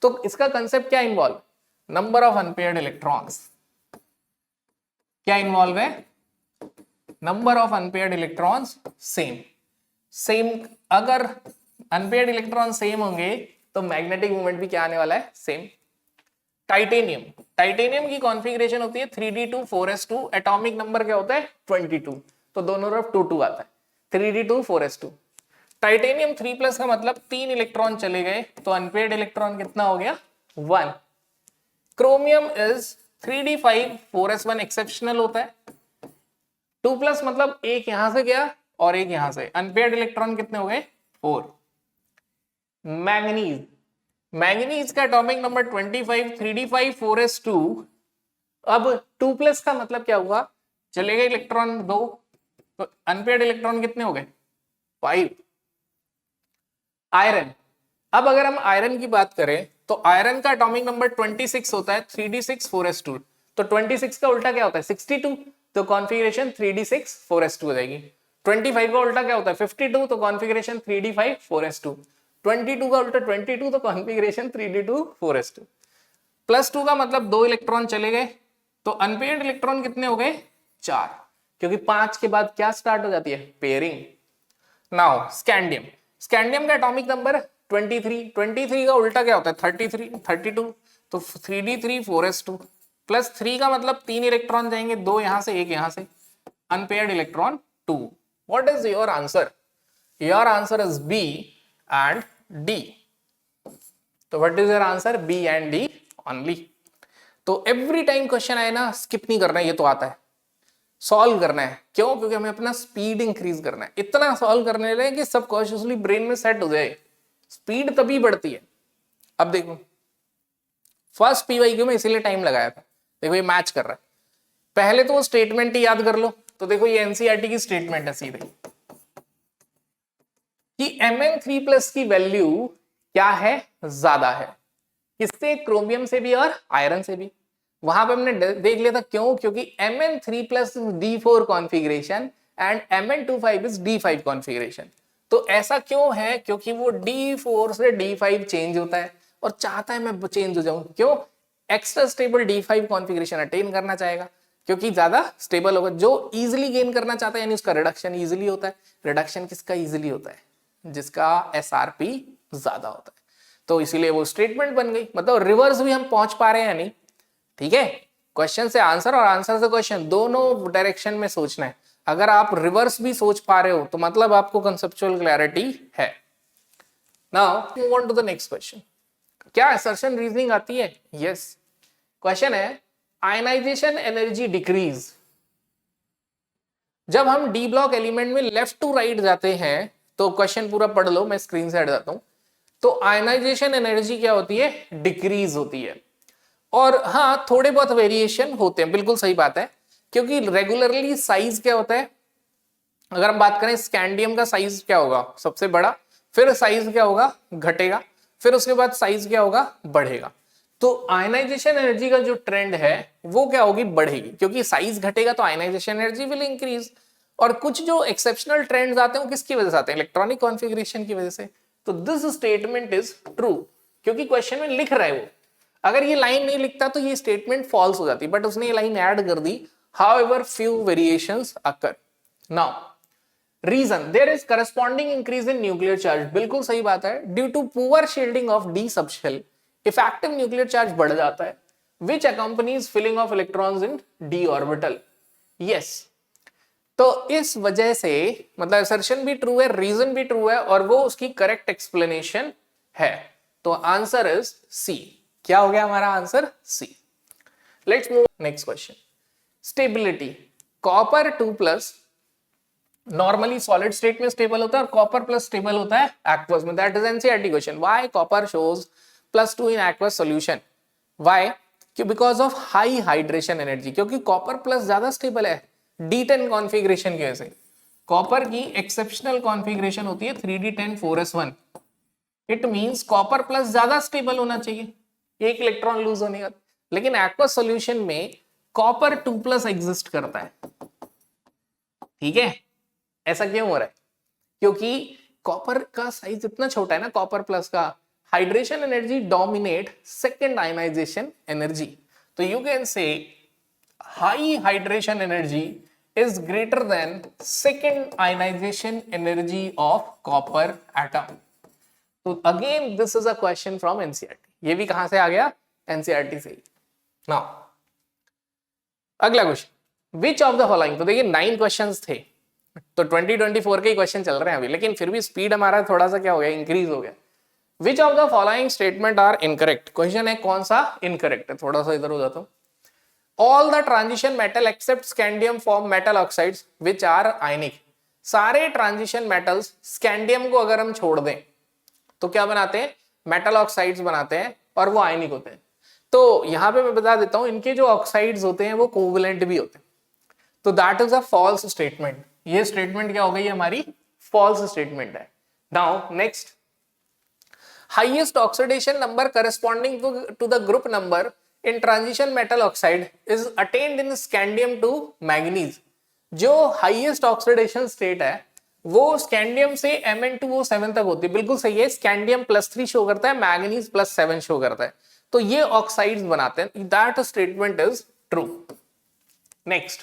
तो इसका कंसेप्ट क्या involve, number of unpaired electrons, क्या इन्वॉल्व है, number of unpaired electrons same. Same अगर अनपेयर्ड इलेक्ट्रॉन सेम होंगे तो मैग्नेटिक मूवमेंट भी क्या आने वाला है, सेम। टाइटेनियम, टाइटेनियम की कॉन्फ़िगरेशन होती है 3d2 4s2, एटॉमिक नंबर क्या होता है 22, तो दोनों तरफ 2 आता है, 3d2 4s2। टाइटेनियम 3+ का मतलब 3 इलेक्ट्रॉन चले गए, तो अनपेयर्ड इलेक्ट्रॉन कितना हो गया 1। Chromium is 3d5 4s1 exceptional होता है, 2+ मतलब एक यहां से गया और एक यहां से, अनपेयर्ड इलेक्ट्रॉन कितने हो गए 4। मैंगनीज, मैंगनीज का एटॉमिक नंबर 25, 3d5 4s2। अब 2+ का मतलब क्या हुआ, चले गए इलेक्ट्रॉन 2, तो अनपेयर्ड इलेक्ट्रॉन कितने हो गए 5। आयरन, अब अगर हम आयरन की बात करें तो आयरन का एटॉमिक नंबर 26 होता है, 3d6 4s2, तो 26 का उल्टा क्या होता है 62, तो कॉन्फ़िगरेशन 3d6 4s2 हो जाएगी। 25 का उल्टा क्या होता है 52, तो कॉन्फ़िगरेशन 3d5 4s2। 22 का उल्टा 22, तो कॉन्फ़िगरेशन 3d2 4s2। +2 का मतलब 2 इलेक्ट्रॉन चले गए, तो अनपेयर्ड इलेक्ट्रॉन कितने हो गए 4, क्योंकि 5 के बाद क्या स्टार्ट हो जाती है पेयरिंग। नाउ स्कैंडियम, स्कैंडियम का एटॉमिक नंबर 23, 23 का उल्टा क्या होता है 33 32, तो 3d3 4s2 +3 का मतलब 3 इलेक्ट्रॉन जाएंगे, 2 यहां से एक यहां से, unpaired electron 2। What is your answer, your answer is B and D. तो what is your answer, B and D only. तो एवरी टाइम क्वेश्चन आए ना स्किप नहीं करना है, ये तो आता है, सॉल्व करना है। क्यों, क्योंकि हमें अपना स्पीड इंक्रीज करना है, इतना सॉल्व करने लगे कि सब कॉन्शियसली ब्रेन में सेट हो जाए, स्पीड तभी बढ़ती है। अब देखो फर्स्ट पीवाईक्यू में इसीलिए टाइम लगाया था, देखो ये मैच कर रहा है। पहले तो वो स्टेटमेंट ही याद कर लो, तो देखो ये एनसीईआरटी की स्टेटमेंट है सीधे कि Mn3+ की वैल्यू क्या है, ज्यादा है, किससे, क्रोमियम से भी और आयरन से भी। वहां पे हमने देख लिया था, क्यों, क्योंकि Mn3+ D4 configuration and Mn25 is D5 configuration. तो ऐसा क्यों है, क्योंकि वो D4 से D5 चेंज होता है और चाहता है मैं चेंज हो जाऊं, क्यों, extra stable D5 configuration attain करना चाहेगा, क्योंकि ज्यादा स्टेबल होगा। जो इजीली गेन करना चाहता है यानी उसका रिडक्शन इजीली होता है। रिडक्शन किसका इजीली होता है, जिसका SRP ज्यादा होता है। तो इसीलिए वो स्टेटमेंट बन गई, मतलब रिवर्स भी हम पहुंच पा रहे हैं नहीं, ठीक है। क्वेश्चन से आंसर और आंसर से क्वेश्चन दोनों डायरेक्शन में सोचना है। अगर आप रिवर्स भी सोच पा रहे हो तो मतलब आपको कंसेप्चुअल क्लैरिटी है। Now move on to the next question. क्या असर्शन रीजनिंग आती है, यस। क्वेश्चन है आयनाइजेशन एनर्जी डिक्रीज। जब हम डी ब्लॉक एलिमेंट में लेफ्ट टू राइट जाते हैं, तो क्वेश्चन पूरा पढ़ लो, मैं स्क्रीन से हट जाता हूं, तो आयनाइजेशन एनर्जी क्या होती है, डिक्रीज होती है। और हाँ, थोड़े बहुत वेरिएशन होते हैं, बिल्कुल सही बात है, क्योंकि रेगुलरली साइज क्या होता है, अगर हम बात करें स्कैंडियम का साइज क्या होगा, सबसे बड़ा, फिर साइज क्या होगा, घटेगा, फिर उसके बाद साइज क्या होगा, बढ़ेगा। तो आयनाइजेशन एनर्जी का जो ट्रेंड है वो क्या होगी, बढ़ेगी, क्योंकि साइज घटेगा तो आयनाइजेशन एनर्जी विल इंक्रीज। और कुछ जो एक्सेप्शनल ट्रेंड्स आते हैं वो किसकी वजह से आते हैं, इलेक्ट्रॉनिक कॉन्फ़िगरेशन की वजह से। तो दिस स्टेटमेंट इज ट्रू, क्योंकि क्वेश्चन में लिख रहा है वो। अगर ये लाइन नहीं लिखता तो ये स्टेटमेंट फॉल्स हो जाती, बट उसने ये लाइन ऐड कर दी, however few variations occur. Now reason, there is corresponding increase in nuclear charge, बिल्कुल सही बात है, due to poor shielding of d subshell effective nuclear charge बढ़ जाता है, which accompanies filling of electrons in d orbital. yes, तो इस वजह से मतलब assertion भी ट्रू है, रीजन भी ट्रू है, और वो उसकी करेक्ट एक्सप्लेनेशन है। तो आंसर इज सी। क्या हो गया हमारा आंसर, C. Let's move next question. Stability, copper 2+ normally solid state में स्टेबल होता है, और कॉपर प्लस स्टेबल होता है एक्वस में। That is NCERT question. Why copper shows +2 in aqueous solution, why, because of high hydration energy, क्योंकि copper plus ज्यादा stable है D10 कॉन्फ़िगरेशन की वजह से। कॉपर की एक्सेप्शनल कॉन्फ़िगरेशन होती है 3D10 4s1। It means copper plus ज्यादा स्टेबल होना चाहिए, एक इलेक्ट्रॉन लूज होने का। लेकिन एक्वस सॉल्यूशन में कॉपर 2+ एग्जिस्ट करता है, ठीक है। ऐसा क्यों हो रहा है, क्योंकि कॉपर का साइज इतना छोटा है ना, कॉपर प्लस का, hydration energy dominate second ionization energy. तो you can say high hydration energy is greater than second ionization energy of copper atom. तो again this is a question from NCERT. ये भी कहां से आ गया, एनसीईआरटी से ही। नाउ अगला question, which of the following, तो देखिए 9 क्वेश्चंस थे, तो 2024 के क्वेश्चन चल रहे हैं अभी, लेकिन फिर भी स्पीड हमारा थोड़ा सा क्या हो गया, इंक्रीज हो गया। Which of the following statement are incorrect, question है कौन सा इनकरेक्ट है, थोड़ा सा इधर हो जाता हूं। All the transition metal except scandium form metal oxides which are ionic. सारे ट्रांजिशन मेटल्स स्कैंडियम को अगर हम छोड़ दें तो क्या बनाते हैं, मेटल ऑक्साइड्स बनाते हैं, और वो आयनिक होते हैं। तो यहां पे मैं बता देता हूं, इनके जो ऑक्साइड्स होते हैं वो कोवलेंट भी होते हैं। तो that is a false statement. ये स्टेटमेंट क्या हो गई, हमारी फॉल्स स्टेटमेंट है। Now next, highest oxidation number corresponding to the group number in transition metal oxide is attained in scandium to manganese. जो हाईएस्ट ऑक्सीडेशन स्टेट है वो scandium से Mn2O7 तक होती है, बिल्कुल सही है। स्कैंडियम +3 शो करता है, मैग्नीज +7 शो करता है, तो ये ऑक्साइड्स बनाते हैं। That statement is true. Next,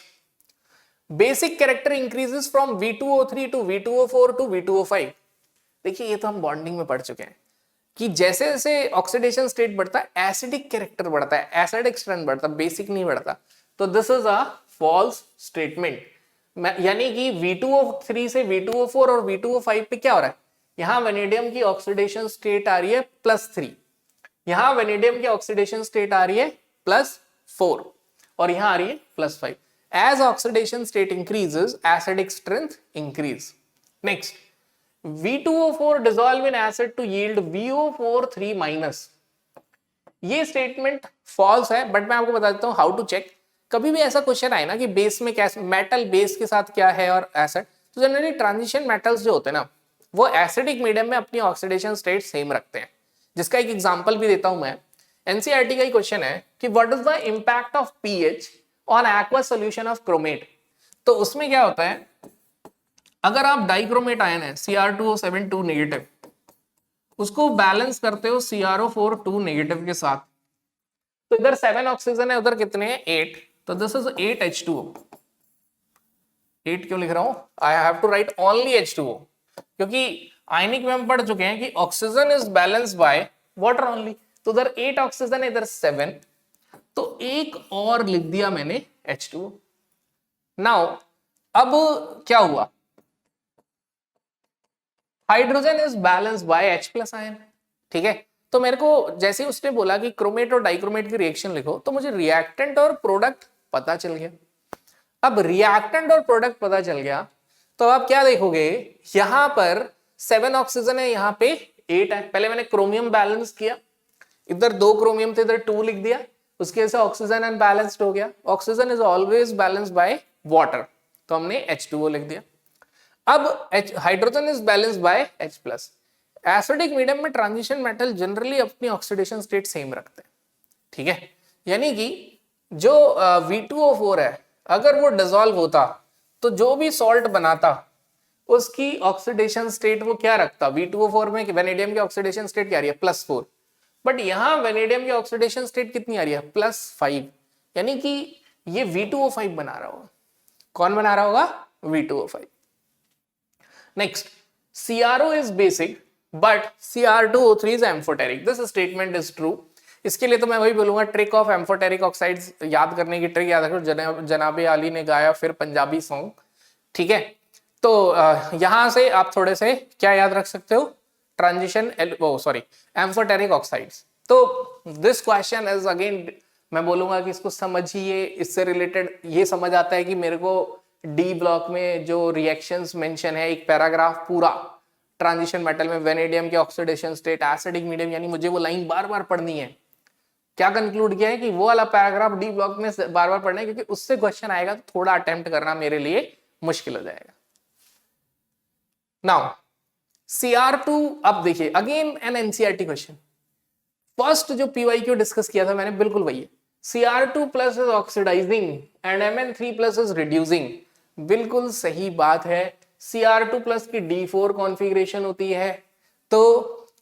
basic character increases from V2O3 to V2O4 to V2O5। देखिए ये तो हम बॉन्डिंग में पढ़ चुके हैं कि जैसे जैसे ऑक्सीडेशन स्टेट बढ़ता है एसिडिक कैरेक्टर बढ़ता है, एसिडिक स्ट्रेंथ बढ़ता है, बेसिक नहीं बढ़ता। तो this is a false statement. यानी कि V2O3 से V2O4 और V2O5 पे क्या हो रहा है, यहां वेनेडियम की ऑक्सीडेशन स्टेट आ रही है +3, यहां वेनेडियम की ऑक्सीडेशन स्टेट आ रही है +4, और यहां आ रही है +5। As oxidation state increases, acidic strength increase. Next, V2O4 dissolve in acid to yield VO4 3-। ये स्टेटमेंट फॉल्स है, बट मैं आपको बता देता हूं हाउ टू चेक। कभी भी ऐसा क्वेश्चन आए ना कि बेस में क्या, मेटल बेस के साथ क्या है और एसिड, तो जनरली ट्रांजिशन मेटल्स जो होते हैं ना वो एसिडिक मीडियम में अपनी ऑक्सीडेशन स्टेट सेम रखते हैं। जिसका एक एग्जांपल भी देता हूं मैं, एनसीईआरटी का ही क्वेश्चन है कि what is the impact of pH on aqueous solution of chromate. तो उसमें क्या होता है, अगर आप डाइक्रोमेट आयन है Cr2O7 2 नेगेटिव, उसको बैलेंस करते हो CrO4 2 नेगेटिव के साथ, तो इधर 7 ऑक्सीजन है, उधर कितने हैं 8, तो दिस इज 8H2O। 8 क्यों लिख रहा हूं, I have to write only H2O, क्योंकि आयनिक में हम पढ़ चुके हैं कि oxygen is balanced by water only. तो उधर 8 ऑक्सीजन है, इधर 7, तो एक और लिख दिया मैंने H2O। नाउ अब क्या हुआ, hydrogen is balanced bye H+ ion, ठीक है। तो मेरे को जैसे ही उसने बोला कि क्रोमेट और डाइक्रोमेट की रिएक्शन लिखो, तो मुझे रिएक्टेंट और प्रोडक्ट पता चल गया। अब रिएक्टेंट और प्रोडक्ट पता चल गया तो आप क्या देखोगे, यहां पर 7 ऑक्सीजन है, यहां पे 8 है। पहले मैंने क्रोमियम बैलेंस किया, इधर 2 क्रोमियम थे, इधर 2 लिख दिया, उसके वजह से ऑक्सीजन अनबैलेंस्ड हो गया। Oxygen is always balanced by water, तो हमने H2O लिख दिया। अब hydrogen is balanced bye H+। Acidic medium में ट्रांजिशन मेटल जनरली अपनी ऑक्सीडेशन स्टेट सेम रखते हैं, ठीक है। यानी कि जो V2O4 है, अगर वो डिसॉल्व होता तो जो भी सॉल्ट बनाता उसकी ऑक्सीडेशन स्टेट वो क्या रखता, V2O4 में वेनेडियम की ऑक्सीडेशन स्टेट क्या आ रही है, +4, बट यहां वेनेडियम की ऑक्सीडेशन स्टेट कितनी आ रही है, +5, यानी कि ये V2O5 बना रहा होगा। कौन बना रहा होगा, V2O5। Next, CRO is basic but Cr2O3 is amphoteric, this statement is true. इसके लिए तो मैं वही बोलूंगा, ट्रिक ऑफ एम्फोटेरिक ऑक्साइड्स याद करने की ट्रिक याद रखो, जनाबे आली ने गाया फिर पंजाबी सॉन्ग, ठीक है। तो यहां से आप थोड़े से क्या याद रख सकते हो, ट्रांजिशन एम्फोटेरिक ऑक्साइड्स। तो दिस क्वेश्चन इज अगेन, मैं बोलूंगा कि इसको समझिए, इससे रिलेटेड ये समझ आता है कि मेरे को डी ब्लॉक में जो रिएक्शंस मेंशन है, एक पैराग्राफ पूरा ट्रांजिशन मेटल में वेनेडियम के ऑक्सीडेशन स्टेट, एसिडिक मीडियम, यानी मुझे वो लाइन बार बार पढ़नी है। क्या कंक्लूड किया है कि वो वाला पैराग्राफ डी ब्लॉक में बार बार पढ़ना है, क्योंकि उससे क्वेश्चन आएगा तो थोड़ा अटेम्प्ट करना मेरे लिए मुश्किल हो जाएगा। नाउ Cr2, अब देखिए again an NCERT question. First जो PYQ डिस्कस किया था मैंने, बिल्कुल वही है। Cr2+ is oxidising and Mn3+ is reducing, बिल्कुल सही बात है। Cr2+ की D4 कॉन्फ़िगरेशन होती है, तो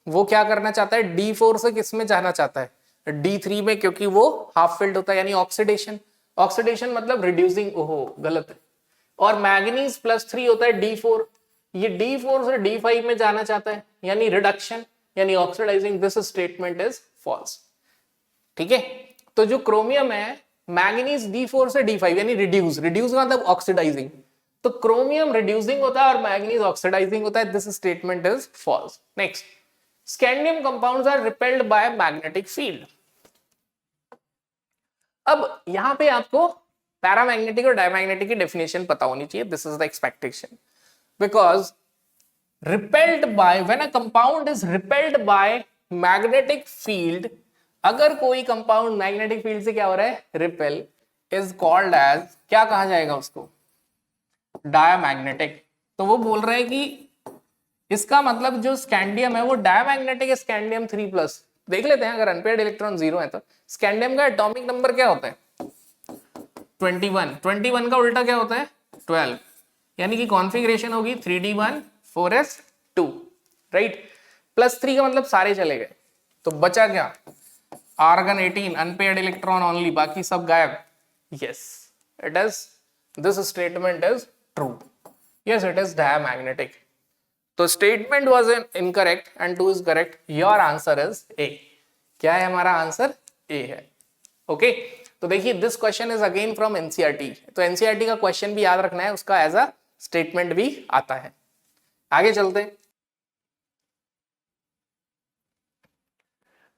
वो क्या करना चाहता है, D4 से किस में जाना चाहता है, D3 में, क्योंकि वो हाफ फिल्ड होता है, यानी ऑक्सीडेशन। ऑक्सीडेशन मतलब रिड्यूसिंग, ओहो गलत है। और मैग्नीज +3 होता है D4, ये D4 से D5 में जाना चाहता है, यानी रिडक्शन, यानी oxidising. This statement is false, ठीक है। तो जो क्रोमियम है, मैग्नीज D4 से D5 यानी रिड्यूस, रिड्यूस मतलब ऑक्सीडाइजिंग, तो क्रोमियम रिड्यूसिंग होता है और मैग्नीज ऑक्सीडाइजिंग होता है। This statement is false. Next, scandium compounds are repelled by magnetic field. अब यहां पे आपको पैरामैग्नेटिक और डायमैग्नेटिक की डेफिनेशन पता होनी चाहिए, this is the expectation, because repelled by, when a compound is repelled by magnetic field, अगर कोई कंपाउंड मैग्नेटिक फील्ड से क्या हो रहा है, रिपेल, इज कॉल्ड एज, क्या कहा जाएगा उसको, डायमैग्नेटिक। तो वो बोल रहे हैं कि इसका मतलब जो स्कैंडियम है वो डायमैग्नेटिक है, स्कैंडियम 3+। देख लेते हैं, अगर अनपेयर्ड इलेक्ट्रॉन 0 है तो स्कैंडियम का एटॉमिक नंबर क्या होता है, 21। 21 का उल्टा क्या होता है, 12, यानी कि कॉन्फ़िगरेशन होगी 3d1 4s2, राइट। +3 का मतलब सारे चले गए, तो बचा क्या, आर्गन 18, अनपेयर्ड इलेक्ट्रॉन ओनली, बाकी सब गायब। Yes it is, this statement is true, yes it is diamagnetic. तो statement was incorrect and 2 is correct, your answer is A. क्या है हमारा आंसर, ए है, ओके। तो देखिए this question is again from NCERT, तो एनसीईआरटी का क्वेश्चन भी याद रखना है, उसका एज अ स्टेटमेंट भी आता है। आगे चलते।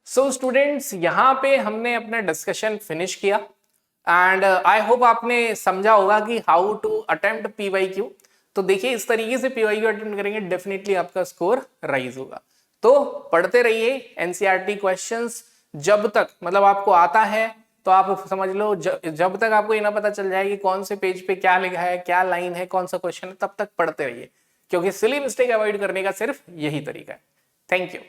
सो स्टूडेंट्स, यहां पे हमने अपना डिस्कशन फिनिश किया एंड आई होप आपने समझा होगा कि हाउ टू अटेम्प्ट PYQ। तो देखिए इस तरीके से PYQ अटेम्प्ट करेंगे, डेफिनेटली आपका स्कोर राइज होगा। तो पढ़ते रहिए एनसीईआरटी क्वेश्चंस, जब तक मतलब आपको आता है तो आप समझ लो, जब तक आपको ये ना पता चल जाए कि कौन से पेज पे क्या लिखा है, क्या लाइन है, कौन सा क्वेश्चन है, तब तक पढ़ते रहिए, क्योंकि सिली मिस्टेक अवॉइड करने का सिर्फ यही तरीका है। Thank you.